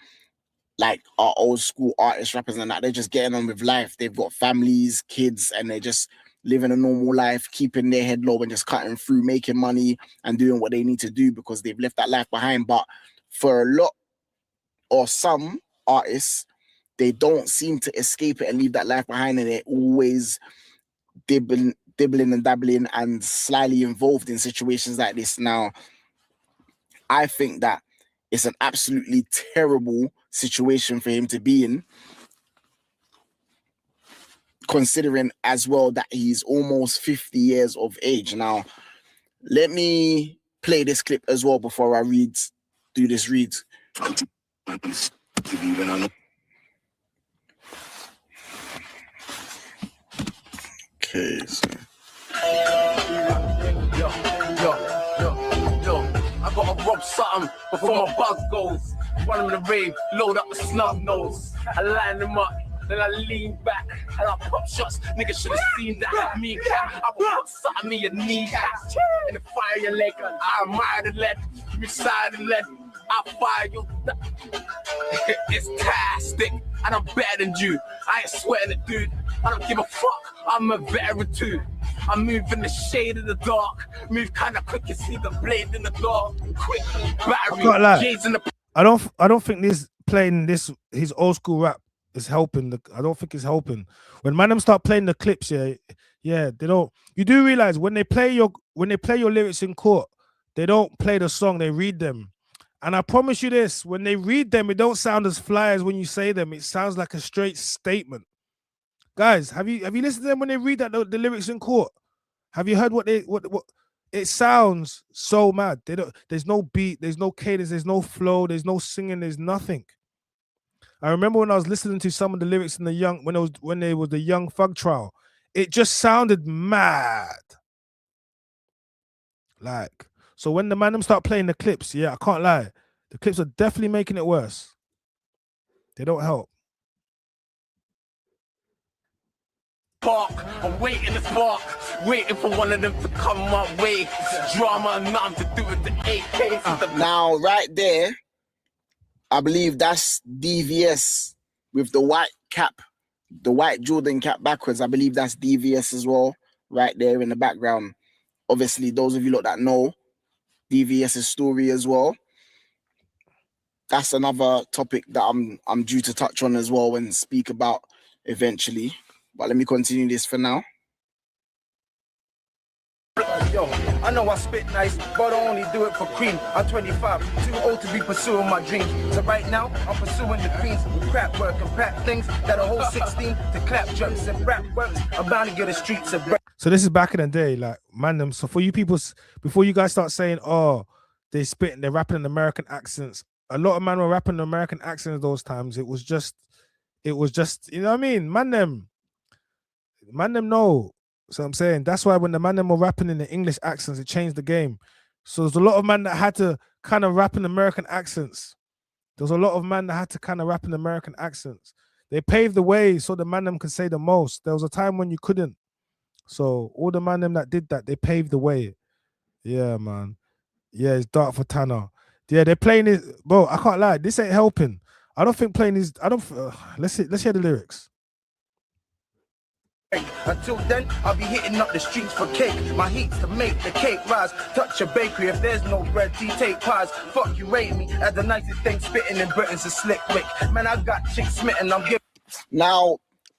[SPEAKER 4] like our old school artists, rappers and that, they're just getting on with life. They've got families, kids, and they're just living a normal life, keeping their head low and just cutting through, making money and doing what they need to do because they've left that life behind. But for a lot or some artists, they don't seem to escape it and leave that life behind, and they're always dibbling and dabbling and slyly involved in situations like this. Now, I think that it's an absolutely terrible situation for him to be in, considering as well that he's almost 50 years of age. Now, let me play this clip as well before I do this read. Okay, so.
[SPEAKER 5] I gotta rob something before my buzz goes. Run him the rave, load up the snub nose. I line them up, then I lean back and I pop shots. Niggas should have seen that. Me cat, I will put something in your knee. In the fire your leg, I admire the lead. You side the lead, I fire you. It's fantastic, and I'm better than you. I ain't sweating it, dude. I don't give a fuck. I'm a veteran too. I move in the shade of the dark. Move kind of quick, you see the blade in the dark. Quick battery, J's in the.
[SPEAKER 1] I don't think this playing his old school rap is helping. I don't think it's helping. When man start playing the clips, they don't. You do realize when they play your lyrics in court, they don't play the song, they read them. And I promise you this, when they read them, it don't sound as fly as when you say them. It sounds like a straight statement. Guys, have you listened to them when they read that the lyrics in court? Have you heard what it sounds so mad? There's no beat, there's no cadence, there's no flow, there's no singing, there's nothing. I remember when I was listening to some of the lyrics in when they was the Young Thug trial, it just sounded mad. Like, so when the man start playing the clips, I can't lie, the clips are definitely making it worse. They don't help.
[SPEAKER 5] Park, I'm waiting to spark, waiting for one of them to come my way. Drama and nothing to do with the AK.
[SPEAKER 4] Now, right there, I believe that's DVS with the white cap, the white Jordan cap backwards. I believe that's DVS as well, right there in the background. Obviously, those of you lot that know DVS's story as well. That's another topic that I'm due to touch on as well and speak about eventually. But let me continue this for now.
[SPEAKER 5] Yo, I know I spit nice, but I only do it for cream. I'm 25, too old to be pursuing my dreams. So right now, I'm pursuing the queens with crap work and crap things that a whole 16 to clap jumps and rap works. I'm bound to get the streets of breath.
[SPEAKER 1] So this is back in the day, like, man, so for you people, before you guys start saying, oh, they're rapping in American accents, a lot of men were rapping in American accents those times. It was just, you know what I mean? Man them know. So I'm saying that's why when the man them were rapping in the English accents, it changed the game. So there's a lot of men that had to kind of rap in American accents. There's a lot of men that had to kind of rap in American accents. They paved the way so the man them could say the most. There was a time when you couldn't. So all the man them that did that, they paved the way. Yeah, man. Yeah, it's dark for Tana. Yeah, they're playing it, bro. I can't lie. This ain't helping. I don't think playing is. I don't. Let's hear the lyrics.
[SPEAKER 5] Until then, I'll be hitting up the streets for cake. My heat's to make the cake rise. Touch a bakery if there's no bread. Take pies. Fuck you, rate me as the nicest thing spitting in Britain's a slick wick. Man, I got chicks smitten. I'm giving.
[SPEAKER 4] Now,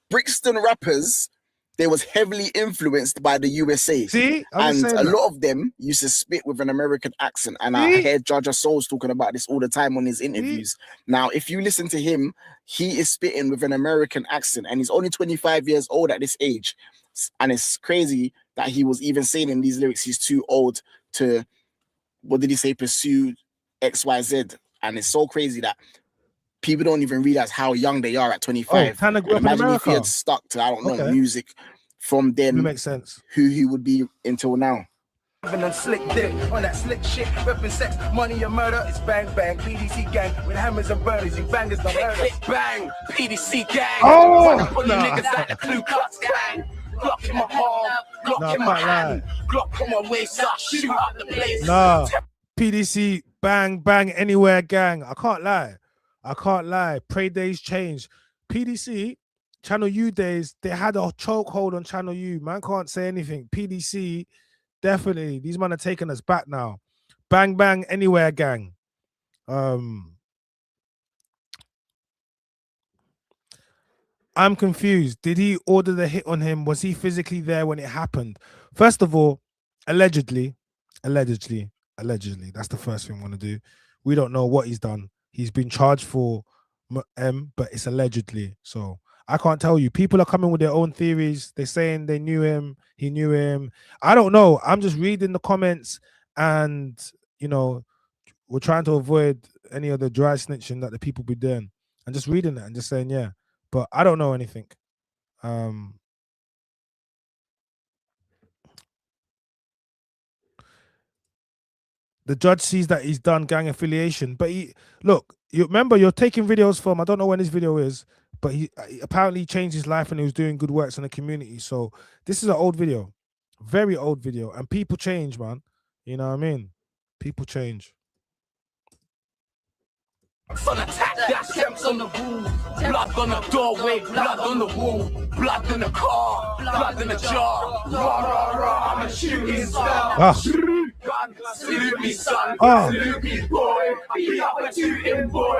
[SPEAKER 4] Brixton rappers, they was heavily influenced by the USA.
[SPEAKER 1] See?
[SPEAKER 4] And a lot of them used to spit with an American accent. And I heard Jaja Souls talking about this all the time on his interviews. Now, if you listen to him, he is spitting with an American accent. And he's only 25 years old at this age. And it's crazy that he was even saying in these lyrics, he's too old to, what did he say, pursue XYZ. And it's so crazy that people don't even realize how young they are at 25.
[SPEAKER 1] Oh, Tana grew up in
[SPEAKER 4] imagine
[SPEAKER 1] America.
[SPEAKER 4] if he had stuck to, I don't know, music from then.
[SPEAKER 1] It makes sense.
[SPEAKER 4] Who he would be until now.
[SPEAKER 5] And slick dick on that slick shit, ripping sex, money and murder. It's bang bang, PDC gang with hammers and burners. You bangers don't hurt us. Bang, PDC gang.
[SPEAKER 1] Oh,
[SPEAKER 5] niggas at the Ku Klux gang. Glock in my arm, Glock in my hand, Glock on my waist. I shoot out the place.
[SPEAKER 1] Nah, PDC bang bang anywhere gang. I can't lie. Pray days change. PDC Channel U days, they had a chokehold on Channel U. Man can't say anything. PDC, definitely. These men are taking us back now. Bang bang anywhere, gang. I'm confused. Did he order the hit on him? Was he physically there when it happened? First of all, allegedly. That's the first thing we want to do. We don't know what he's done. He's been charged for but it's allegedly. So I can't tell you. People are coming with their own theories. They're saying they knew him. He knew him. I don't know. I'm just reading the comments, and we're trying to avoid any of the dry snitching that the people be doing, and just reading it and just saying, yeah. But I don't know anything. The judge sees that he's done gang affiliation, but you remember, you're taking videos from, I don't know when this video is, but he apparently changed his life and he was doing good works in the community. So this is an old video, very old video, and people change, man. You know what I mean? People change.
[SPEAKER 5] Son attack, got steps on the roof, blood on the doorway, blood on the wall, blood in the car, blood in the jar. Rah, rah, rah, I'm a shooting star. Gun, salute me, son. Salute me, boy. I beat up a shooting boy.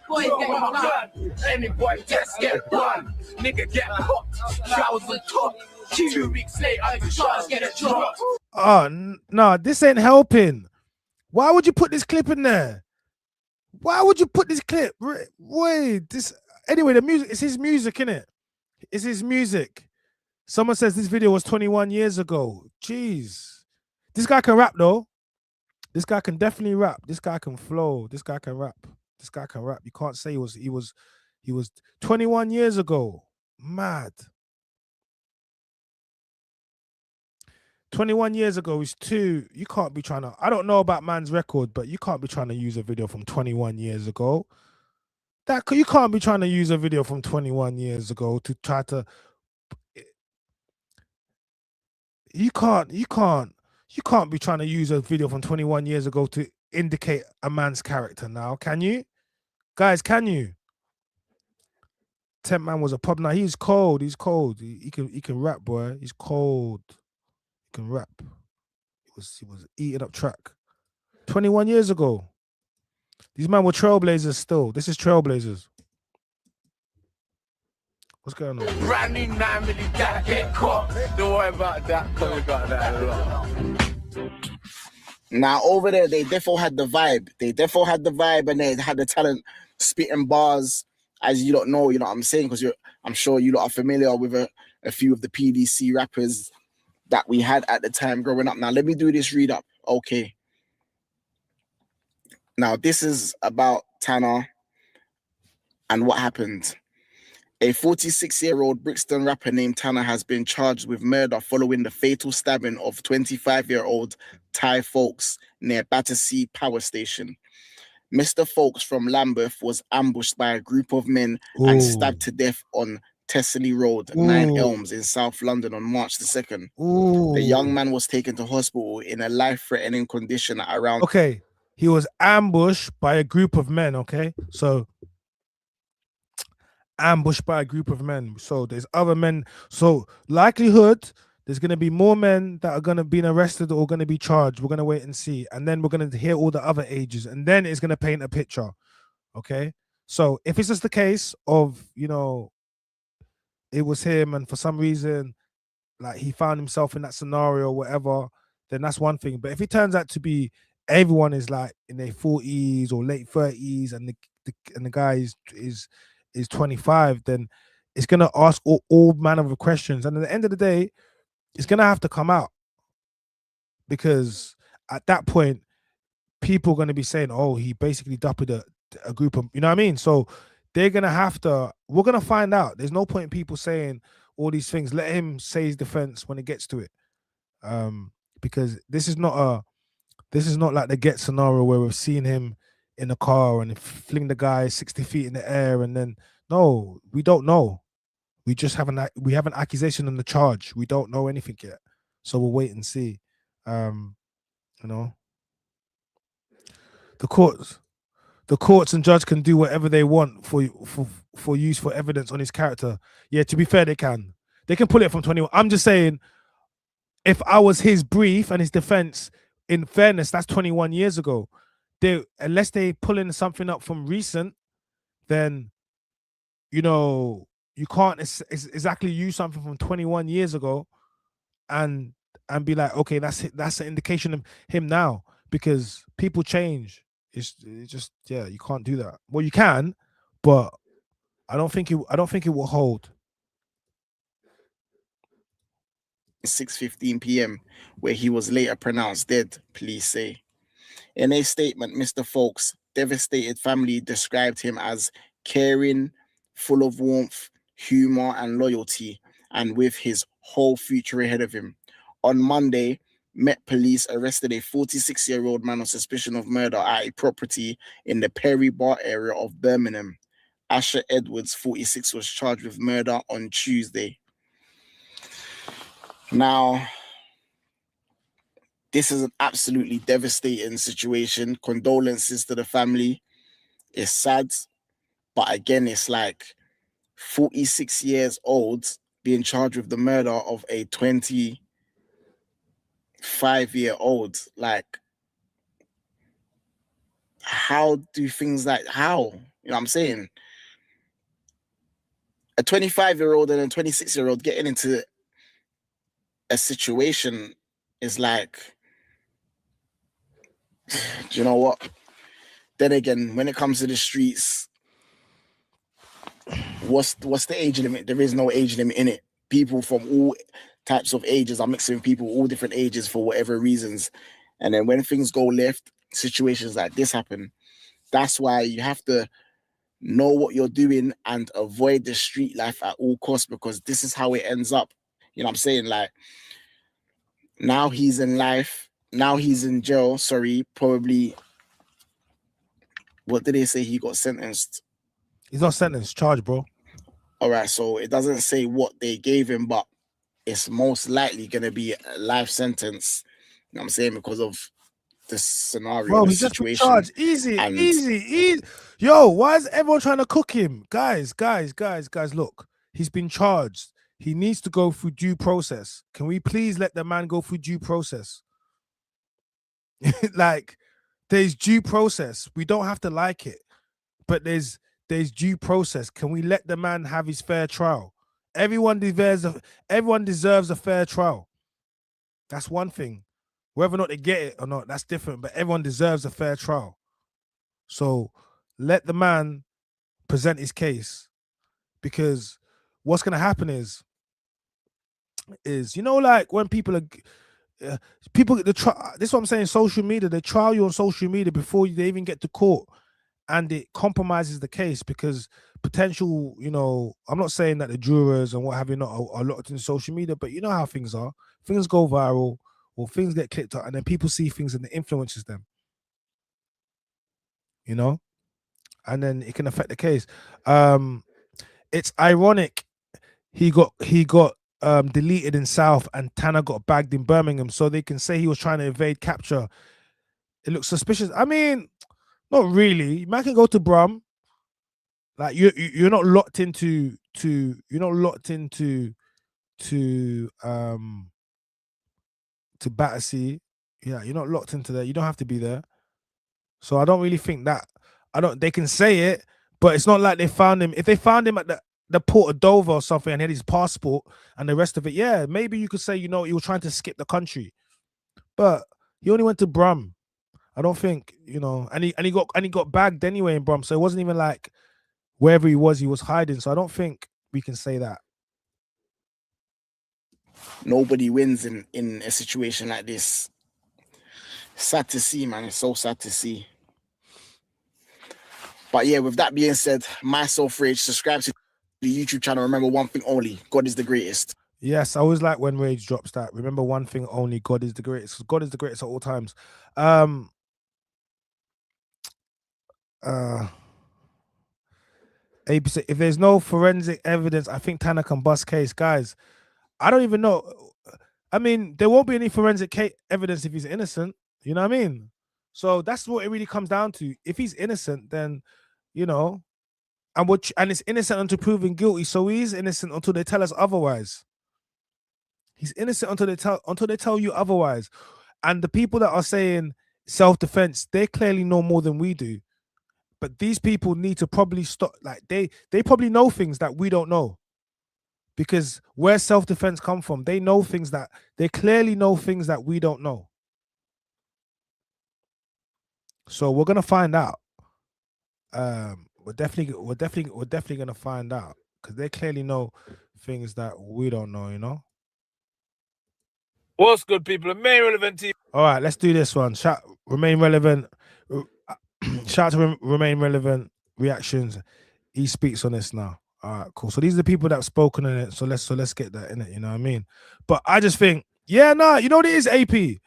[SPEAKER 5] Boy, get my gun. Any boy just get run. Nigga get popped. Showers on top. 2 weeks later, I just get a drop.
[SPEAKER 1] Oh, no, this ain't helping. Why would you put this clip in there? Why would you put this clip? Wait, this anyway. The music, it's his music, innit? It's his music. Someone says this video was 21 years ago. Jeez, this guy can rap though. This guy can definitely rap. This guy can flow. This guy can rap. This guy can rap. You can't say he was 21 years ago. Mad. 21 years ago is too. You can't be trying to. I don't know about man's record, but you can't be trying to use a video from 21 years ago. You can't be trying to use a video from 21 years ago to try to. You can't be trying to use a video from 21 years ago to indicate a man's character now, can you? Guys, can you? Temp Man was a pub. Now he's cold. He's cold. He can rap, boy. He's cold. He can rap. He was eating up track. 21 years ago. These men were trailblazers still. This is trailblazers. What's going on?
[SPEAKER 5] Brand new 9 million that get caught. Don't worry about that, because we got that a lot.
[SPEAKER 4] Now over there, they defo had the vibe. And they had the talent spitting bars, as you don't know, you know what I'm saying? Because I'm sure you lot are familiar with a few of the PDC rappers that we had at the time growing up. Now let me do this read up. Okay. Now this is about Tana and what happened. A 46-year-old Brixton rapper named Tana has been charged with murder following the fatal stabbing of 25-year-old Tai Folks near Battersea Power Station. Mr. Folks from Lambeth was ambushed by a group of men and stabbed to death on Tessley Road, 9 Elms in South London on March the 2nd. The young man was taken to hospital in a life-threatening condition at around...
[SPEAKER 1] Okay, he was ambushed by a group of men, okay? So... ambushed by a group of men. So there's other men. So likelihood there's going to be more men that are going to be arrested or going to be charged. We're going to wait and see. And then we're going to hear all the other ages. And then it's going to paint a picture. Okay. So if it's just the case of, it was him and for some reason, like he found himself in that scenario or whatever, then that's one thing. But if it turns out to be everyone is like in their 40s or late 30s and the guy is 25, then it's going to ask all manner of questions. And at the end of the day, it's going to have to come out. Because at that point, people are going to be saying, oh, he basically duppered a group of, you know what I mean? So they're going to have to, we're going to find out. There's no point in people saying all these things. Let him say his defense when it gets to it. Because this is not like the Get scenario where we've seen him in a car and fling the guy 60 feet in the air, and then no, we don't know. We just have an accusation and the charge. We don't know anything yet, so we'll wait and see. The the courts and judge can do whatever they want for use for evidence on his character. Yeah, to be fair, they can pull it from 21. I'm just saying, if I was his brief and his defense, in fairness, that's 21 years ago. Unless they pull in something up from recent, then you can't exactly use something from 21 years ago and be like, okay, that's an indication of him now, because people change. It's just, yeah, you can't do that. Well, you can, but I don't think it will hold.
[SPEAKER 4] 6:15 p.m., where he was later pronounced dead, police say. In a statement, Mr. Folks' devastated family described him as caring, full of warmth, humor, and loyalty, and with his whole future ahead of him. On Monday, Met Police arrested a 46-year-old man on suspicion of murder at a property in the Perry Bar area of Birmingham. Asher Edwards, 46, was charged with murder on Tuesday. Now, this is an absolutely devastating situation. Condolences to the family. It's sad, but again, it's like 46 years old being charged with the murder of a 25-year-old. Like, how do things like, how? You know what I'm saying? A 25-year-old and a 26-year-old getting into a situation is like, do you know what? Then again, when it comes to the streets, what's the age limit? There is no age limit in it. People from all types of ages are mixing with people all different ages for whatever reasons. And then when things go left, situations like this happen. That's why you have to know what you're doing and avoid the street life at all costs, because this is how it ends up. You know what I'm saying? Like, now he's in life, now he's in jail, probably. What did they say he got sentenced?
[SPEAKER 1] He's not sentenced, charged, bro.
[SPEAKER 4] All right, so it doesn't say what they gave him, but it's most likely going to be a life sentence. You know what I'm saying? Because of the scenario,
[SPEAKER 1] bro,
[SPEAKER 4] the
[SPEAKER 1] he's just been
[SPEAKER 4] situation.
[SPEAKER 1] charged. Easy. Yo, why is everyone trying to cook him? Guys, look, he's been charged. He needs to go through due process. Can we please let the man go through due process? Like, there's due process. We don't have to like it, but there's due process. Can we let the man have his fair trial? Everyone deserves a fair trial. That's one thing. Whether or not they get it or not, that's different. But everyone deserves a fair trial. So let the man present his case, because what's gonna happen is like when people are. This is what I'm saying. Social media, they trial you on social media before they even get to court, and it compromises the case because potential. I'm not saying that the jurors and what have you not are locked in social media, but you know how things are. Things go viral or things get clicked up, and then people see things and it influences them. And then it can affect the case. It's ironic. He got deleted in South, and Tana got bagged in Birmingham, so they can say he was trying to evade capture. It looks suspicious. I mean, not really. Man can go to Brum. Like, you're not locked into Battersea. Yeah, you're not locked into there. You don't have to be there. So I don't really think that. They can say it, but it's not like they found him. If they found him at the port of Dover or something and had his passport and the rest of it, yeah, maybe you could say, he was trying to skip the country. But he only went to Brum. I don't think, and he got bagged anyway in Brum. So it wasn't even like wherever he was hiding. So I don't think we can say that.
[SPEAKER 4] Nobody wins in a situation like this. Sad to see, man. It's so sad to see. But yeah, with that being said, myself, Rage, subscribe to the YouTube channel. Remember one thing only: God is the greatest.
[SPEAKER 1] Yes, I always like when Rage drops that. Remember one thing only: God is the greatest. God is the greatest at all times. If there's no forensic evidence, I think Tana can bust case. Guys, I don't even know. I mean, there won't be any forensic evidence if he's innocent. You know what I mean? So that's what it really comes down to. If he's innocent, then, you know, and it's innocent until proven guilty. So he is innocent until they tell us otherwise. He's innocent until they tell you otherwise. And the people that are saying self-defense, they clearly know more than we do. But these people need to probably stop. Like they probably know things that we don't know. Because where self-defense come from, they clearly know things that we don't know. So we're gonna find out. We're definitely gonna find out because they clearly know things that we don't know. You know.
[SPEAKER 6] What's good, people? Remain relevant TV.
[SPEAKER 1] All right, let's do this one. Remain relevant. Shout out to Remain Relevant reactions. He speaks on this now. All right, cool. So these are the people that have spoken in it. So let's get that in it. You know what I mean? But I just think, you know what it is, AP?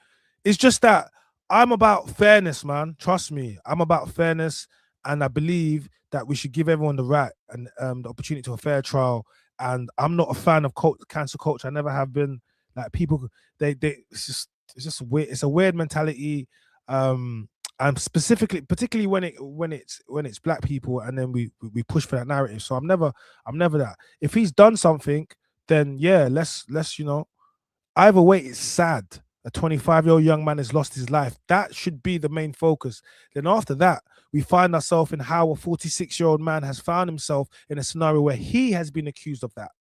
[SPEAKER 1] It's just that I'm about fairness, man. Trust me. I'm about fairness. And I believe that we should give everyone the right and the opportunity to a fair trial. And I'm not a fan of cancel culture. I never have been. Like people, it's just weird. It's a weird mentality. And particularly when it's black people, and then we push for that narrative. So I'm never that. If he's done something, then yeah, let's Either way, it's sad. A 25-year-old young man has lost his life. That should be the main focus. Then after that, we find ourselves in how a 46-year-old man has found himself in a scenario where he has been accused of that.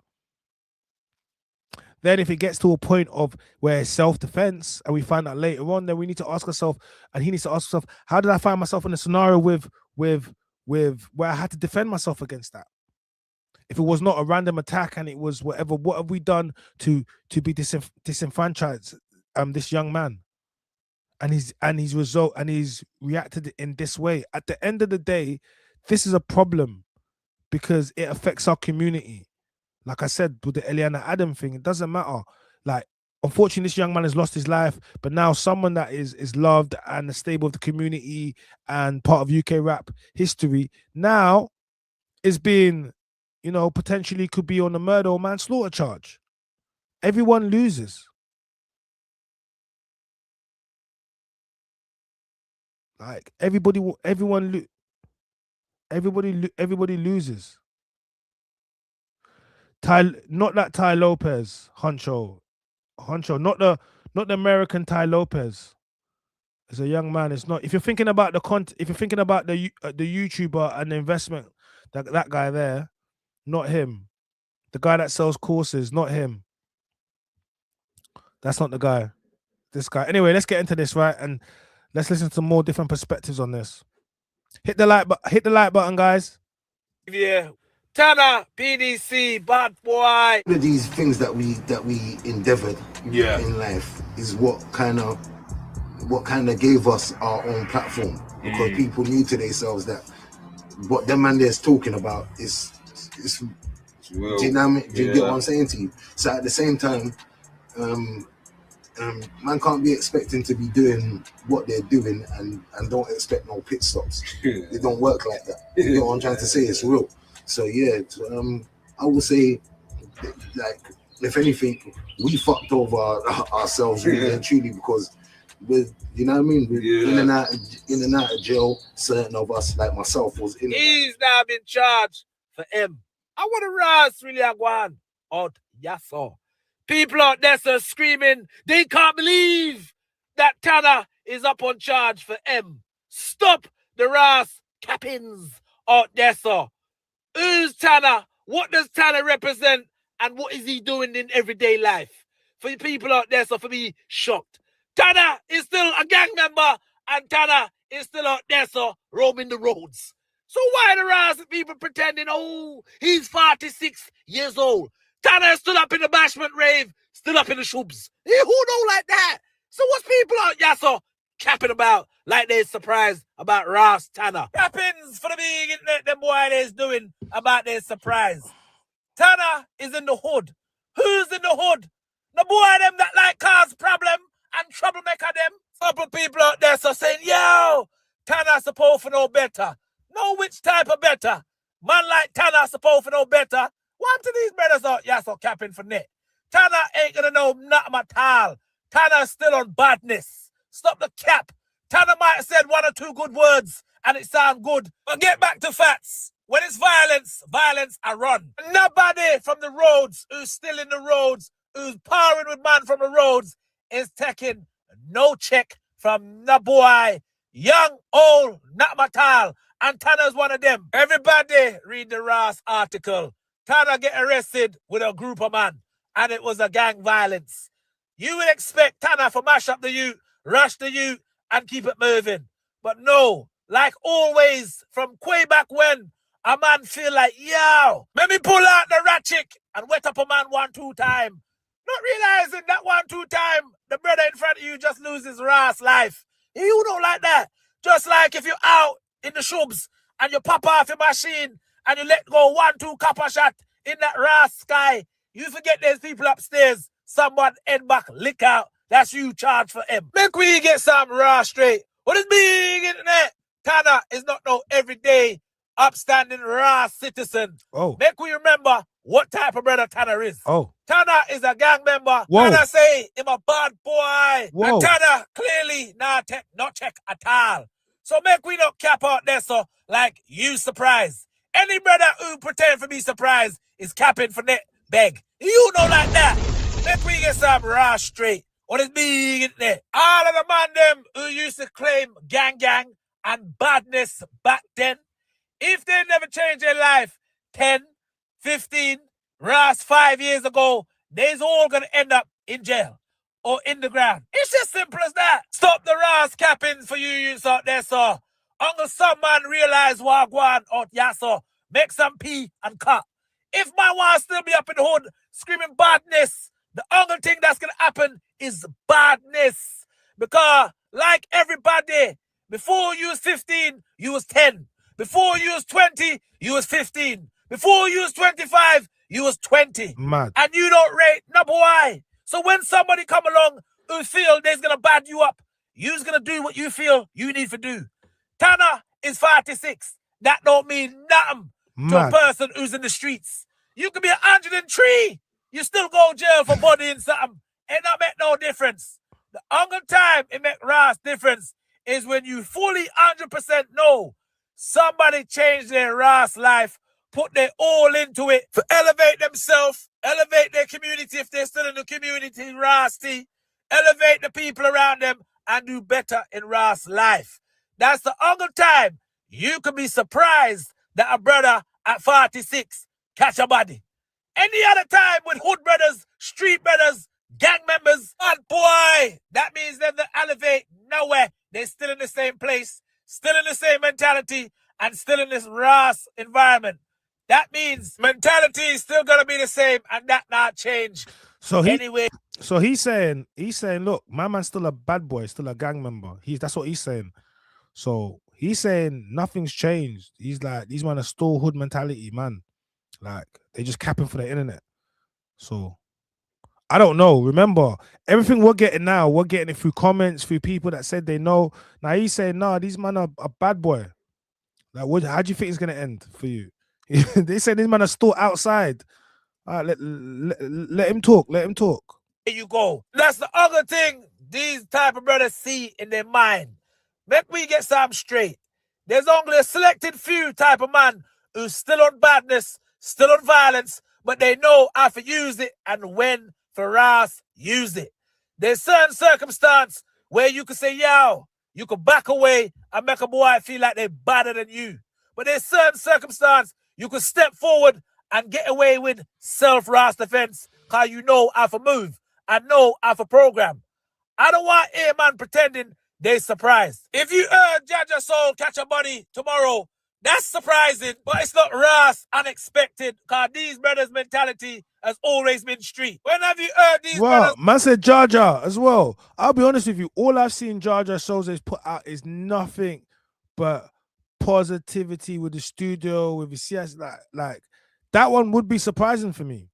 [SPEAKER 1] Then if it gets to a point of where it's self-defense and we find out later on, then we need to ask ourselves, and he needs to ask himself, how did I find myself in a scenario with where I had to defend myself against that? If it was not a random attack and it was whatever, what have we done to be disenfranchised this young man? And he's reacted in this way. At the end of the day, this is a problem because it affects our community. Like I said, with the Eliana Adam thing, it doesn't matter. Like, unfortunately, this young man has lost his life, but now someone that is loved and a stable of the community and part of UK rap history now is being, potentially could be on a murder or manslaughter charge. Everyone loses. Like everybody loses. Not that Tai Lopez, Honcho, not the American Tai Lopez. It's a young man. It's not. If you're thinking about the YouTuber and the investment, that guy there, not him. The guy that sells courses, not him. That's not the guy. This guy. Anyway, let's get into this, right? And let's listen to more different perspectives on this. Hit the like button, guys.
[SPEAKER 6] Yeah. Tanna Pdc, bad boy.
[SPEAKER 2] One of these things that we endeavored in life is what kind of gave us our own platform, because people knew to themselves that what them man there's talking about is do you know what I mean? Do you get what I'm saying to you? So at the same time, man can't be expecting to be doing what they're doing and don't expect no pit stops. It don't work like that. You know what I'm trying to say? It's real. So yeah, I would say, like, if anything, we fucked over ourselves really and truly, because with, you know what I mean, with in and out of jail, certain of us, like myself, was in.
[SPEAKER 6] He's now been charged for him. I want to rise really agwan out yaso. People out there are screaming, they can't believe that Tana is up on charge for M. Stop the Ras cappings out there, sir. Who's Tana? What does Tana represent? And what is he doing in everyday life? For the people out there, so for me, shocked. Tana is still a gang member, and Tana is still out there, so roaming the roads. So why the Ras people pretending, oh, he's 46 years old? Tana is still up in the bashment rave, still up in the shubs. Who know like that? So what's people out there, so capping about like they're surprised about Ras Tana? Cappings for the big them boy they's doing about their surprise. Tana is in the hood. Who's in the hood? The boy them that like cause problem and troublemaker them. Couple people out there so saying, yo, Tana supposed to know better. Know which type of better? Man like Tana supposed to know better. What to these brothers out here so capping for net? Tana ain't gonna know nothing at all. Tana's still on badness. Stop the cap. Tanna might have said 1 or 2 good words and it sound good. But get back to facts. When it's violence, violence I run. Nobody from the roads who's still in the roads, who's powering with man from the roads, is taking no check from no boy. Young, old, not matal. And Tanna's one of them. Everybody read the Ross article. Tanna get arrested with a group of men. And it was a gang violence. You would expect Tanna to mash up the youth, rush the youth, and keep it moving. But no, like always, from way back when, a man feel like, yo, let me pull out the ratchet and wet up a man 1-2 time. Not realizing that 1-2 time, the brother in front of you just loses Ross life. You don't like that. Just like if you're out in the shubs and you pop off your machine and you let go 1-2 copper shot in that Ross sky, you forget there's people upstairs. Someone head back, lick out. That's you charge for him. Make we get some Ross straight. What is big internet? Tanna is not no everyday upstanding Ross citizen.
[SPEAKER 1] Oh.
[SPEAKER 6] Make we remember what type of brother Tanna is.
[SPEAKER 1] Oh.
[SPEAKER 6] Tanna is a gang member.
[SPEAKER 1] Whoa.
[SPEAKER 6] Tanna say him a bad boy.
[SPEAKER 1] Whoa.
[SPEAKER 6] And Tanna clearly not check at all. So make we not cap out there so like you surprised. Any brother who pretend to be surprised is capping for net beg. You know like that. Make we get some Ross straight. What is big in there? All of the man them who used to claim gang and badness back then, if they never change their life 10, 15, Ross 5 years ago, they's all gonna end up in jail or in the ground. It's just simple as that. Stop the Ross capping for you out there, so until some man realize wagwan out yeah, so make some pee and cut. If man wants still be up in the hood screaming badness, the only thing that's gonna happen is badness. Because like everybody, before you was 15, you was 10. Before you was 20, you was 15. Before you was 25, you was 20.
[SPEAKER 1] Mad.
[SPEAKER 6] And you don't rate number why. So when somebody come along who feel they's gonna bad you up, you's gonna do what you feel you need to do. Tanna is 46. That don't mean nothing to a
[SPEAKER 1] Mad.
[SPEAKER 6] person who's in the streets. You could be 103. You still go jail for bodying something. It not make no difference. The only time it make Ross difference is when you fully 100% know somebody changed their Ross life, put their all into it to elevate themselves, elevate their community if they're still in the community, Rossy, elevate the people around them and do better in Ross life. That's the only time you could be surprised that a brother at 46 catch a body. Any other time with hood brothers, street brothers, gang members, and boy, that means them to elevate nowhere. They're still in the same place, still in the same mentality, and still in this Ross environment. That means mentality is still gonna be the same, and that not change.
[SPEAKER 1] So
[SPEAKER 6] anyway.
[SPEAKER 1] So he's saying, look, my man's still a bad boy, still a gang member. That's what he's saying. So he's saying nothing's changed. He's like, these men are still hood mentality, man. Like, they just capping for the internet. So I don't know. Remember, everything we're getting now, we're getting it through comments, through people that said they know. Now he's saying, nah, these men are a bad boy. Like, how do you think it's gonna end for you? They said these men are still outside. All right, let him talk. Let him talk.
[SPEAKER 6] There you go. That's the other thing these type of brothers see in their mind. Make we get some straight. There's only a selected few type of man who's still on badness, still on violence, but they know how to use it and when for us use it. There's certain circumstance where you can say, yo, you can back away and make a boy feel like they're better than you. But there's certain circumstance you can step forward and get away with self-Ross defense because you know how to move and know how to program. I don't want a man pretending they're surprised. If you heard Jaja Soul catch a body tomorrow, that's surprising, but it's not Ross unexpected because these brothers' mentality has always been street. When have you heard these brothers?
[SPEAKER 1] Man said Jaja as well. I'll be honest with you, all I've seen Jaja Souls put out is nothing but positivity with the studio, with the CS. Like that one would be surprising for me.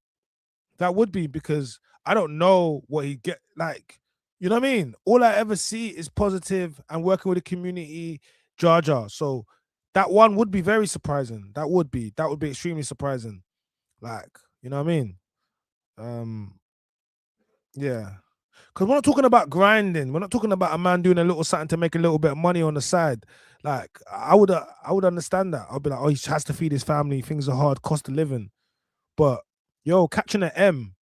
[SPEAKER 1] That would be, because I don't know what he get. Like, you know what I mean? All I ever see is positive and working with the community, Jaja. So that one would be very surprising. That would be extremely surprising. Like, you know what I mean? Yeah. Because we're not talking about grinding. We're not talking about a man doing a little something to make a little bit of money on the side. Like I would understand that. I'd be like, oh, he has to feed his family. Things are hard, cost of living. But yo, catching an M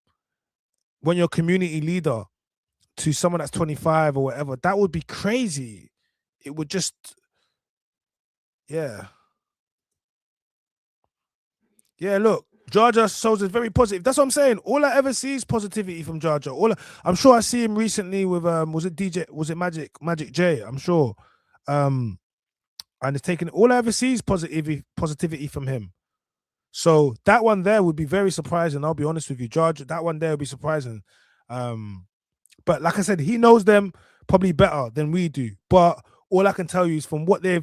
[SPEAKER 1] when you're a community leader to someone that's 25 or whatever, that would be crazy. It would just, yeah. Yeah, look, Jaja shows is very positive. That's what I'm saying. All I ever see is positivity from Jaja. I'm sure I see him recently with was it Magic J? I'm sure. And it's taken all I ever see is positivity from him. So that one there would be very surprising. I'll be honest with you, Jaja. That one there would be surprising. But like I said, he knows them probably better than we do. But all I can tell you is from what the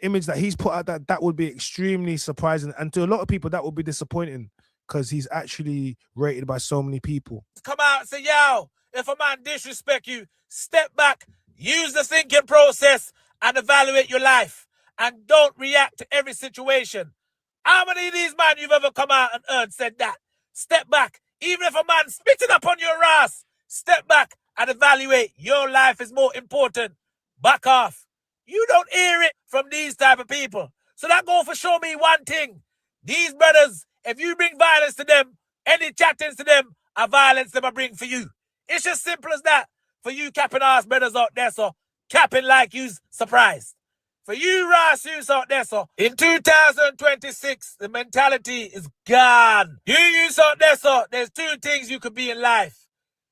[SPEAKER 1] image that he's put out, that would be extremely surprising. And to a lot of people, that would be disappointing because he's actually rated by so many people.
[SPEAKER 6] Come out and say, yo, if a man disrespect you, step back, use the thinking process and evaluate your life. And don't react to every situation. How many of these men you've ever come out and heard said that? Step back. Even if a man spitting up on your ass, step back and evaluate. Your life is more important. Back off. You don't hear it from these type of people. So that go for show me one thing. These brothers, if you bring violence to them, any chattings to them, are violence them I bring for you. It's just simple as that. For you capping ass brothers out there, so capping like you's surprised. For you Ross you's out there, so in 2026, the mentality is gone. You's out there, so there's two things you could be in life.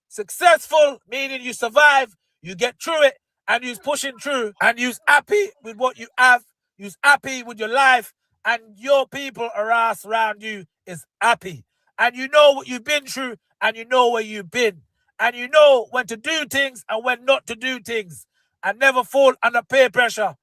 [SPEAKER 6] Successful, meaning you survive, you get through it, and you's pushing through, and you's happy with what you have, you's happy with your life, and your people around you is happy. And you know what you've been through, and you know where you've been. And you know when to do things and when not to do things, and never fall under peer pressure.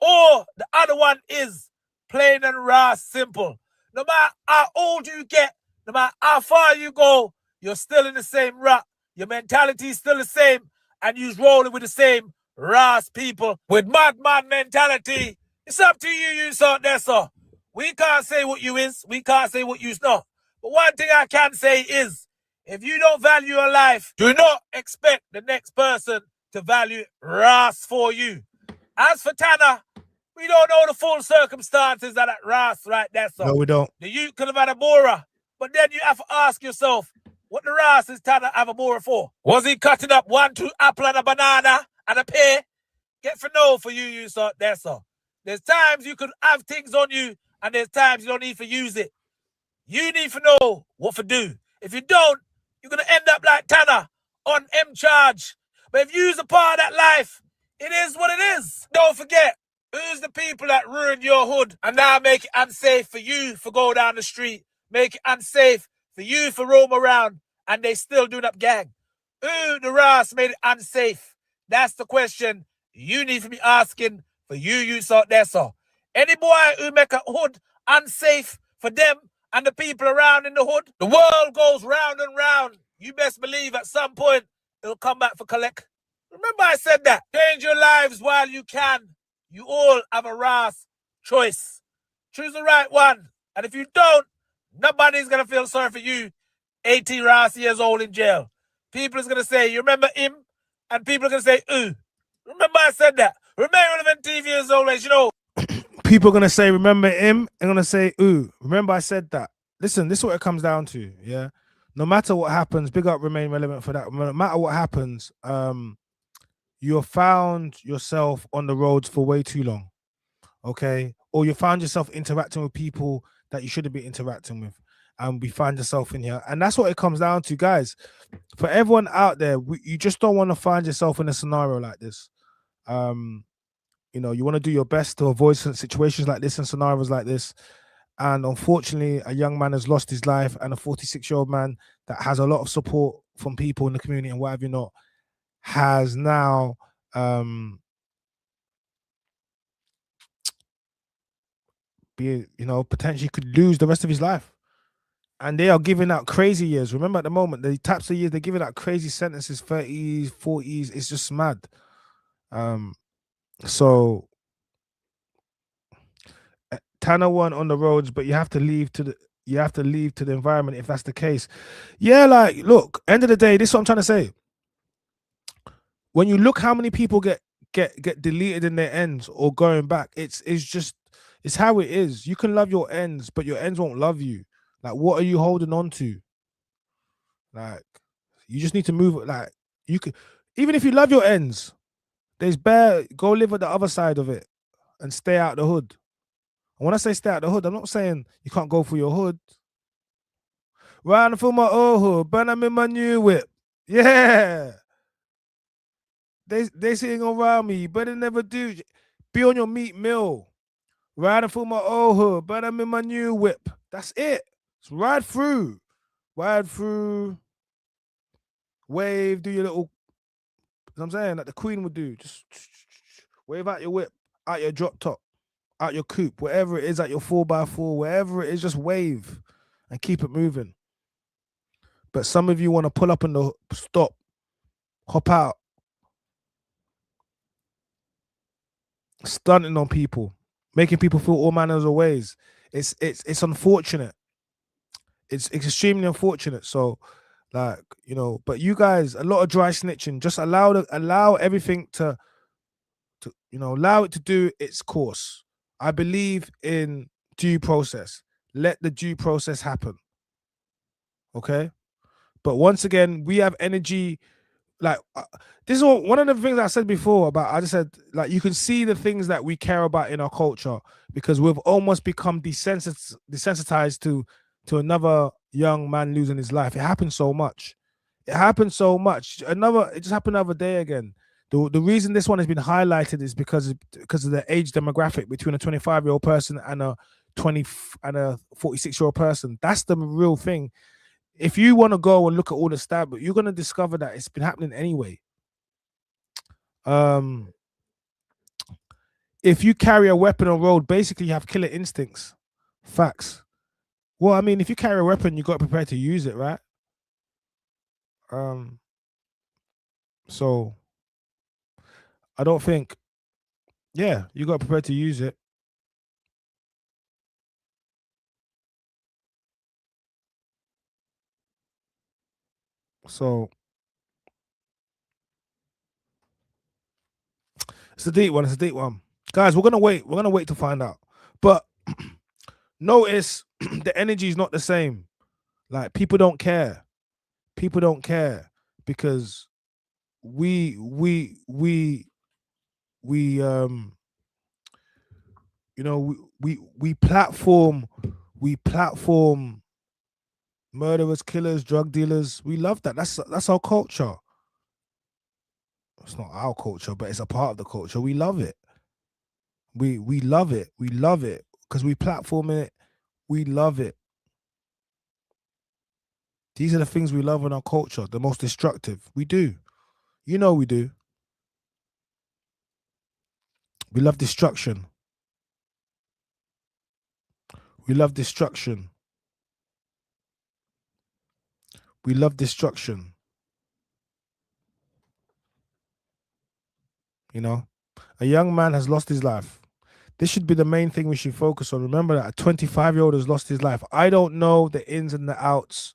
[SPEAKER 6] Or the other one is plain and raw simple. No matter how old you get, no matter how far you go, you're still in the same rut. Your mentality is still the same, and you're rolling with the same Ras people with madman mentality. It's up to you out there, so we can't say what you is, we can't say what you's not. But one thing I can say is, if you don't value your life, do not expect the next person to value Ras for you. As for Tana, we don't know the full circumstances of that Ras right there, so
[SPEAKER 1] No, we don't.
[SPEAKER 6] the youth could have had a Bora, but then you have to ask yourself, what the Ras is Tana have a Bora for? Was he cutting up 1, 2 apple and a banana and a pear? Get for no for you out there, so. There's times you could have things on you, and there's times you don't need to use it. You need to know what to do. If you don't, you're going to end up like Tana on M charge. But if you's a part of that life, it is what it is. Don't forget, who's the people that ruined your hood and now make it unsafe for you to go down the street, make it unsafe for you to roam around, and they still doing up gang? Who the Ras made it unsafe? That's the question you need to be asking for you out there, so. Any boy who make a hood unsafe for them and the people around in the hood, the world goes round and round. You best believe at some point it'll come back for collect. Remember I said that. Change your lives while you can. You all have a Ras choice. Choose the right one. And if you don't, nobody's going to feel sorry for you 80 Ras years old in jail. People is going to say, you remember him? And people are going to say, ooh. Remember I said that. Remain relevant TV as always, you know.
[SPEAKER 1] People are going to say, remember him? And going to say, ooh, remember I said that. Listen, this is what it comes down to, yeah? No matter what happens, big up Remain Relevant for that. No matter what happens, you found yourself on the roads for way too long, okay? Or you found yourself interacting with people that you shouldn't be interacting with. And we find yourself in here. And that's what it comes down to, guys. For everyone out there, you just don't want to find yourself in a scenario like this. You know, you want to do your best to avoid situations like this and scenarios like this. And unfortunately, a young man has lost his life, and a 46-year-old man that has a lot of support from people in the community and whatever you not has now potentially could lose the rest of his life. And they are giving out crazy years. Remember, at the moment, the types of years they're giving out crazy sentences, 30s, 40s. It's just mad. So Tana won on the roads, but you have to leave to the environment if that's the case. Yeah, like, look, end of the day, this is what I'm trying to say. when you look how many people get deleted in their ends or going back, it's how it is. You can love your ends, but your ends won't love you. Like, what are you holding on to? Like, you just need to move. Like, you could, even if you love your ends, there's go live at the other side of it and stay out the hood. And when I say stay out the hood, I'm not saying you can't go for your hood. Riding for my old hood, but I'm in my new whip. Yeah. They sitting around me, but they never do. Be on your meat mill. Riding for my old hood, but I'm in my new whip. That's it. Just ride through. Ride through. Wave, do your little, you know what I'm saying, like the Queen would do. Just wave out your whip, out your drop top, out your coupe, wherever it is, at your 4x4, wherever it is, just wave and keep it moving. But some of you want to pull up in the stop, hop out, stunting on people, making people feel all manners of ways. It's unfortunate. It's extremely unfortunate. So, like, you know, but you guys, a lot of dry snitching. Just allow everything to allow it to do its course. I believe in due process. Let the due process happen. Okay, but once again, we have energy. Like, this is one of the things I said before about. I just said, like, you can see the things that we care about in our culture because we've almost become desensitized to another young man losing his life. It happens so much. It happens so much. It just happened the other day again. The reason this one has been highlighted is because of the age demographic between a 25-year-old person and a 46-year-old person. That's the real thing. If you want to go and look at all the stats, but you're going to discover that it's been happening anyway. If you carry a weapon on road, basically you have killer instincts. Facts. Well, I mean, if you carry a weapon, you got to prepare to use it, right? So I don't think, yeah, you got to prepare to use it. So it's a deep one. It's a deep one, guys. We're gonna wait. We're gonna wait to find out. But notice the energy is not the same. Like, people don't care. People don't care because we you know, we platform murderers, killers, drug dealers. We love that. That's our culture. It's not our culture, but it's a part of the culture. We love it. We love it. We love it because we platform it. We love it. These are the things we love in our culture. The most destructive. We do. You know we do. We love destruction. We love destruction. We love destruction. You know, a young man has lost his life. This should be the main thing we should focus on. Remember that a 25-year-old has lost his life. I don't know the ins and the outs.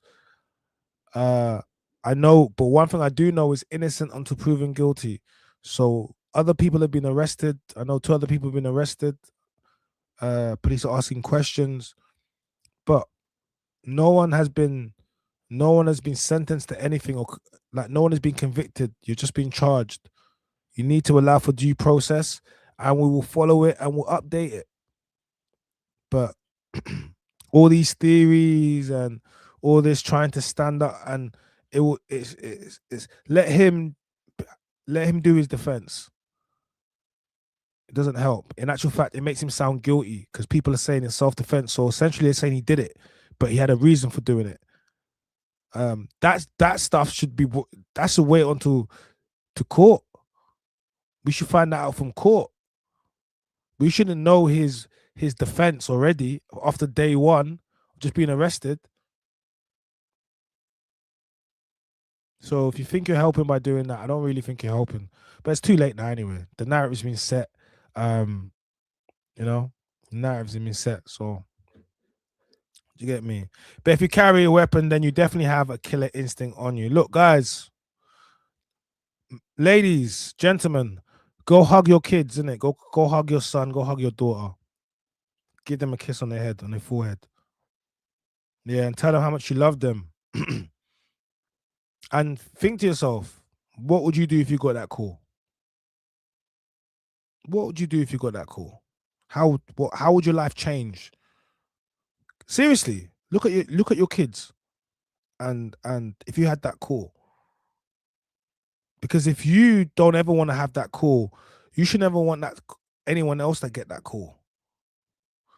[SPEAKER 1] I know, but one thing I do know is innocent until proven guilty. So other people have been arrested. I know 2 other people have been arrested. Police are asking questions, but no one has been sentenced to anything, or like no one has been convicted. You're just being charged. You need to allow for due process, and we will follow it and we'll update it. But all these theories and all this trying to stand up, and it's let him do his defense. It doesn't help. In actual fact, it makes him sound guilty because people are saying it's self-defense. So essentially, they're saying he did it, but he had a reason for doing it. That stuff should be, that's a wait until to court. We should find that out from court. We shouldn't know his defense already after day one, just being arrested. So if you think you're helping by doing that, I don't really think you're helping. But it's too late now anyway. The narrative's been set. You know, the narrative's been set. So do you get me? But if you carry a weapon, then you definitely have a killer instinct on you. Look, guys, ladies, gentlemen, go hug your kids, innit? Go hug your son, go hug your daughter. Give them a kiss on their head, on their forehead. Yeah, and tell them how much you love them. And think to yourself, what would you do if you got that call? What would you do if you got that call? How would your life change? Seriously, look at your kids, and if you had that call, because if you don't ever want to have that call, you should never want that anyone else to get that call,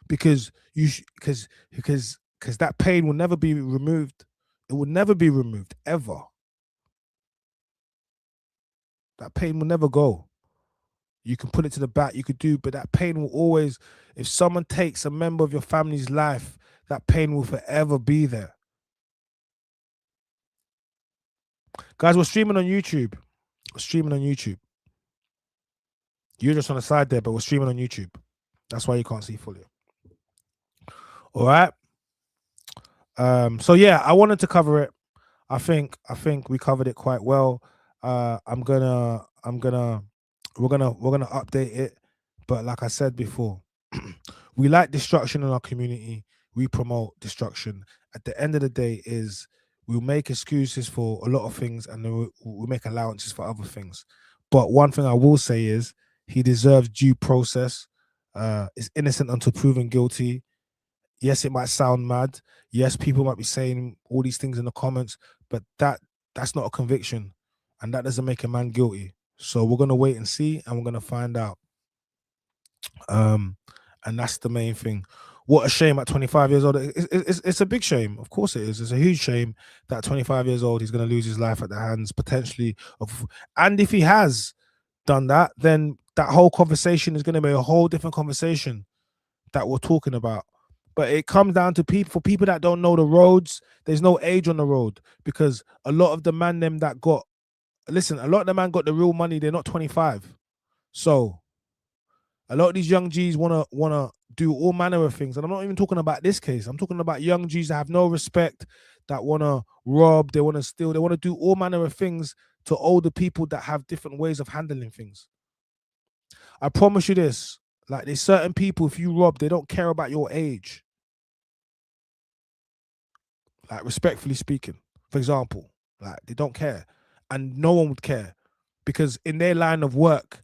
[SPEAKER 1] because because that pain will never be removed. It will never be removed ever. That pain will never go. You can put it to the back, you could do, but that pain will always, if someone takes a member of your family's life, that pain will forever be there. Guys, we're streaming on YouTube. We're streaming on YouTube. You're just on the side there, but we're streaming on YouTube. That's why you can't see fully. All right. So yeah, I wanted to cover it. I think we covered it quite well. We're gonna update it, but like I said before, we like destruction in our community. We promote destruction. At the end of the day, is we'll make excuses for a lot of things, and then we'll make allowances for other things. But one thing I will say is he deserves due process. Is innocent until proven guilty. Yes, it might sound mad. Yes, people might be saying all these things in the comments, but that's not a conviction, and that doesn't make a man guilty. So we're gonna wait and see, and we're gonna find out. And that's the main thing. What a shame at 25 years old. It's a big shame. Of course it is. It's a huge shame that at 25 years old he's gonna lose his life at the hands potentially of. And if he has done that, then that whole conversation is gonna be a whole different conversation that we're talking about. But it comes down to for people that don't know the roads, there's no age on the road, because a lot of the man them that got, listen, a lot of the man got the real money, they're not 25. So a lot of these young G's wanna do all manner of things. And I'm not even talking about this case. I'm talking about young G's that have no respect, that wanna rob, they wanna steal, they wanna do all manner of things to older people that have different ways of handling things. I promise you this, like there's certain people, if you rob, they don't care about your age. Like respectfully speaking, for example, like they don't care, and no one would care, because in their line of work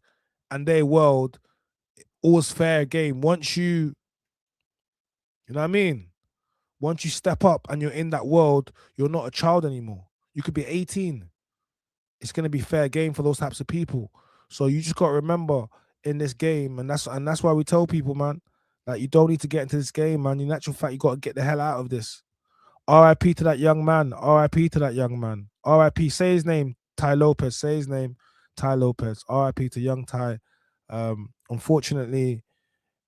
[SPEAKER 1] and their world, all's fair game. Once you know what I mean? Once you step up and you're in that world, you're not a child anymore. You could be 18. It's gonna be fair game for those types of people. So you just gotta remember in this game, and that's why we tell people, man, that you don't need to get into this game, man. In actual fact, you gotta get the hell out of this. R.I.P. to that young man. R.I.P. to that young man. R.I.P. Say his name, Tai Lopez. Say his name, Tai Lopez. R.I.P. to young Tai. Unfortunately,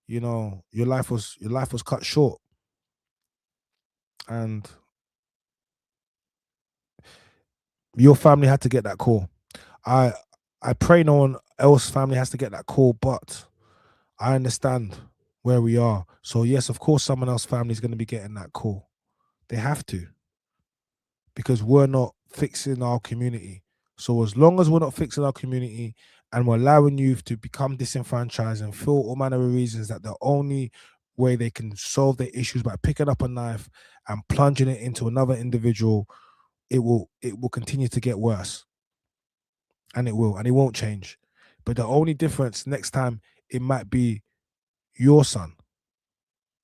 [SPEAKER 1] you know, your life was cut short, and your family had to get that call. I pray no one else family has to get that call, but I understand where we are. So yes, of course, someone else's family is going to be getting that call. They have to, because we're not fixing our community. So as long as we're not fixing our community and we're allowing youth to become disenfranchised and feel all manner of reasons that the only way they can solve their issues by picking up a knife and plunging it into another individual, it will continue to get worse. And it won't change. But the only difference next time, it might be your son.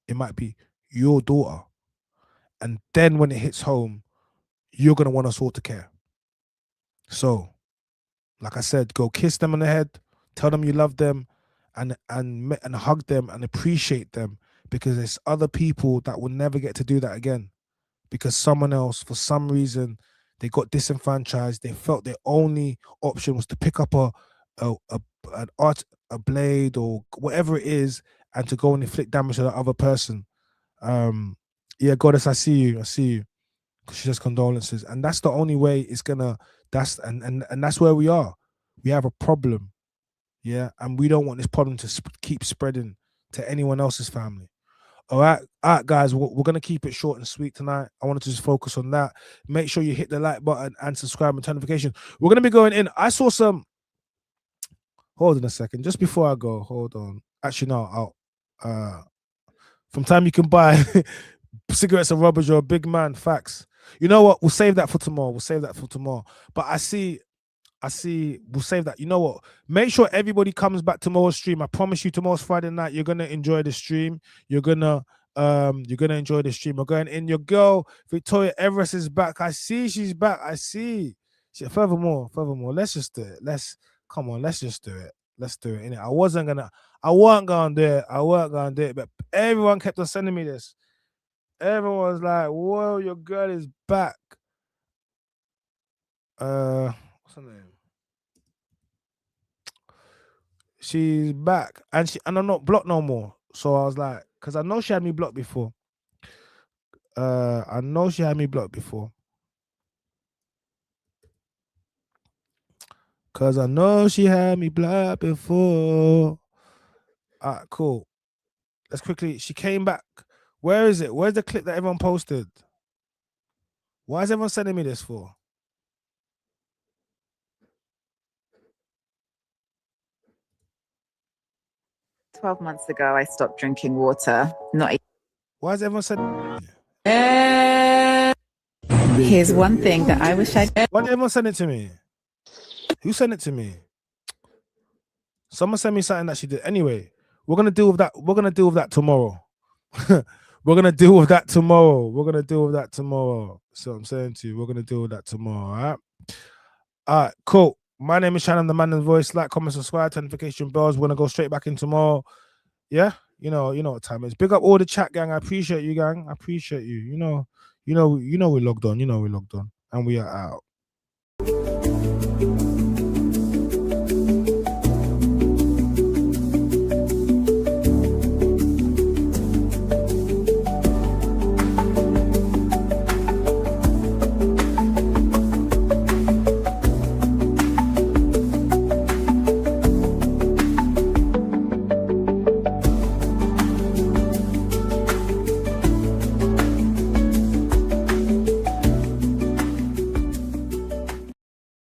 [SPEAKER 1] It might be your daughter. And then when it hits home, you're going to want us all to care. So, like I said, go kiss them on the head, tell them you love them, and hug them and appreciate them, because there's other people that will never get to do that again, because someone else, for some reason, they got disenfranchised. They felt their only option was to pick up a blade or whatever it is, and to go and inflict damage to the other person. Yeah, Goddess, I see you. She says condolences, and that's the only way it's gonna. That's where we are. We have a problem, yeah, and we don't want this problem to keep spreading to anyone else's family. All right, guys, we're gonna keep it short and sweet tonight. I wanted to just focus on that. Make sure you hit the like button and subscribe and turn notification. We're gonna be going in. I saw some hold on a second. Just before I go, hold on. Actually, no, I'll from time you can buy cigarettes and rubbers, you're a big man. Facts. You know what? We'll save that for tomorrow. But I see, we'll save that. You know what? Make sure everybody comes back tomorrow's stream. I promise you, tomorrow's Friday night, you're gonna enjoy the stream. You're gonna enjoy the stream. We're going in. Your girl, Victoria Everest, is back. I see she's back. I see. Furthermore, let's just do it. Let's just do it. Let's do it. Innit? I weren't gonna do it, but everyone kept on sending me this. Everyone was like, whoa, your girl is back. What's her name? She's back. And I'm not blocked no more. So I was like, because I know she had me blocked before. Cause I know she had me blocked before. Alright, cool. Let's quickly. She came back. Where is it? Where's the clip that everyone posted? Why is everyone sending me this for?
[SPEAKER 7] "12 months ago, I stopped drinking water. Not
[SPEAKER 1] Why is everyone sending?
[SPEAKER 7] Here's one thing that I wish I'd.
[SPEAKER 1] Why did everyone send it to me? Who sent it to me? Someone sent me something that she did. Anyway, we're gonna deal with that. We're gonna deal with that tomorrow. We're gonna deal with that tomorrow. So I'm saying to you, we're gonna deal with that tomorrow. All right, cool. My name is Shannon, the man in the voice. Like, comment, subscribe, turn notification bells. We're gonna go straight back in tomorrow. Yeah, you know what time it is. Big up all the chat gang. I appreciate you, gang. I appreciate you. You know, we logged on. And we are out.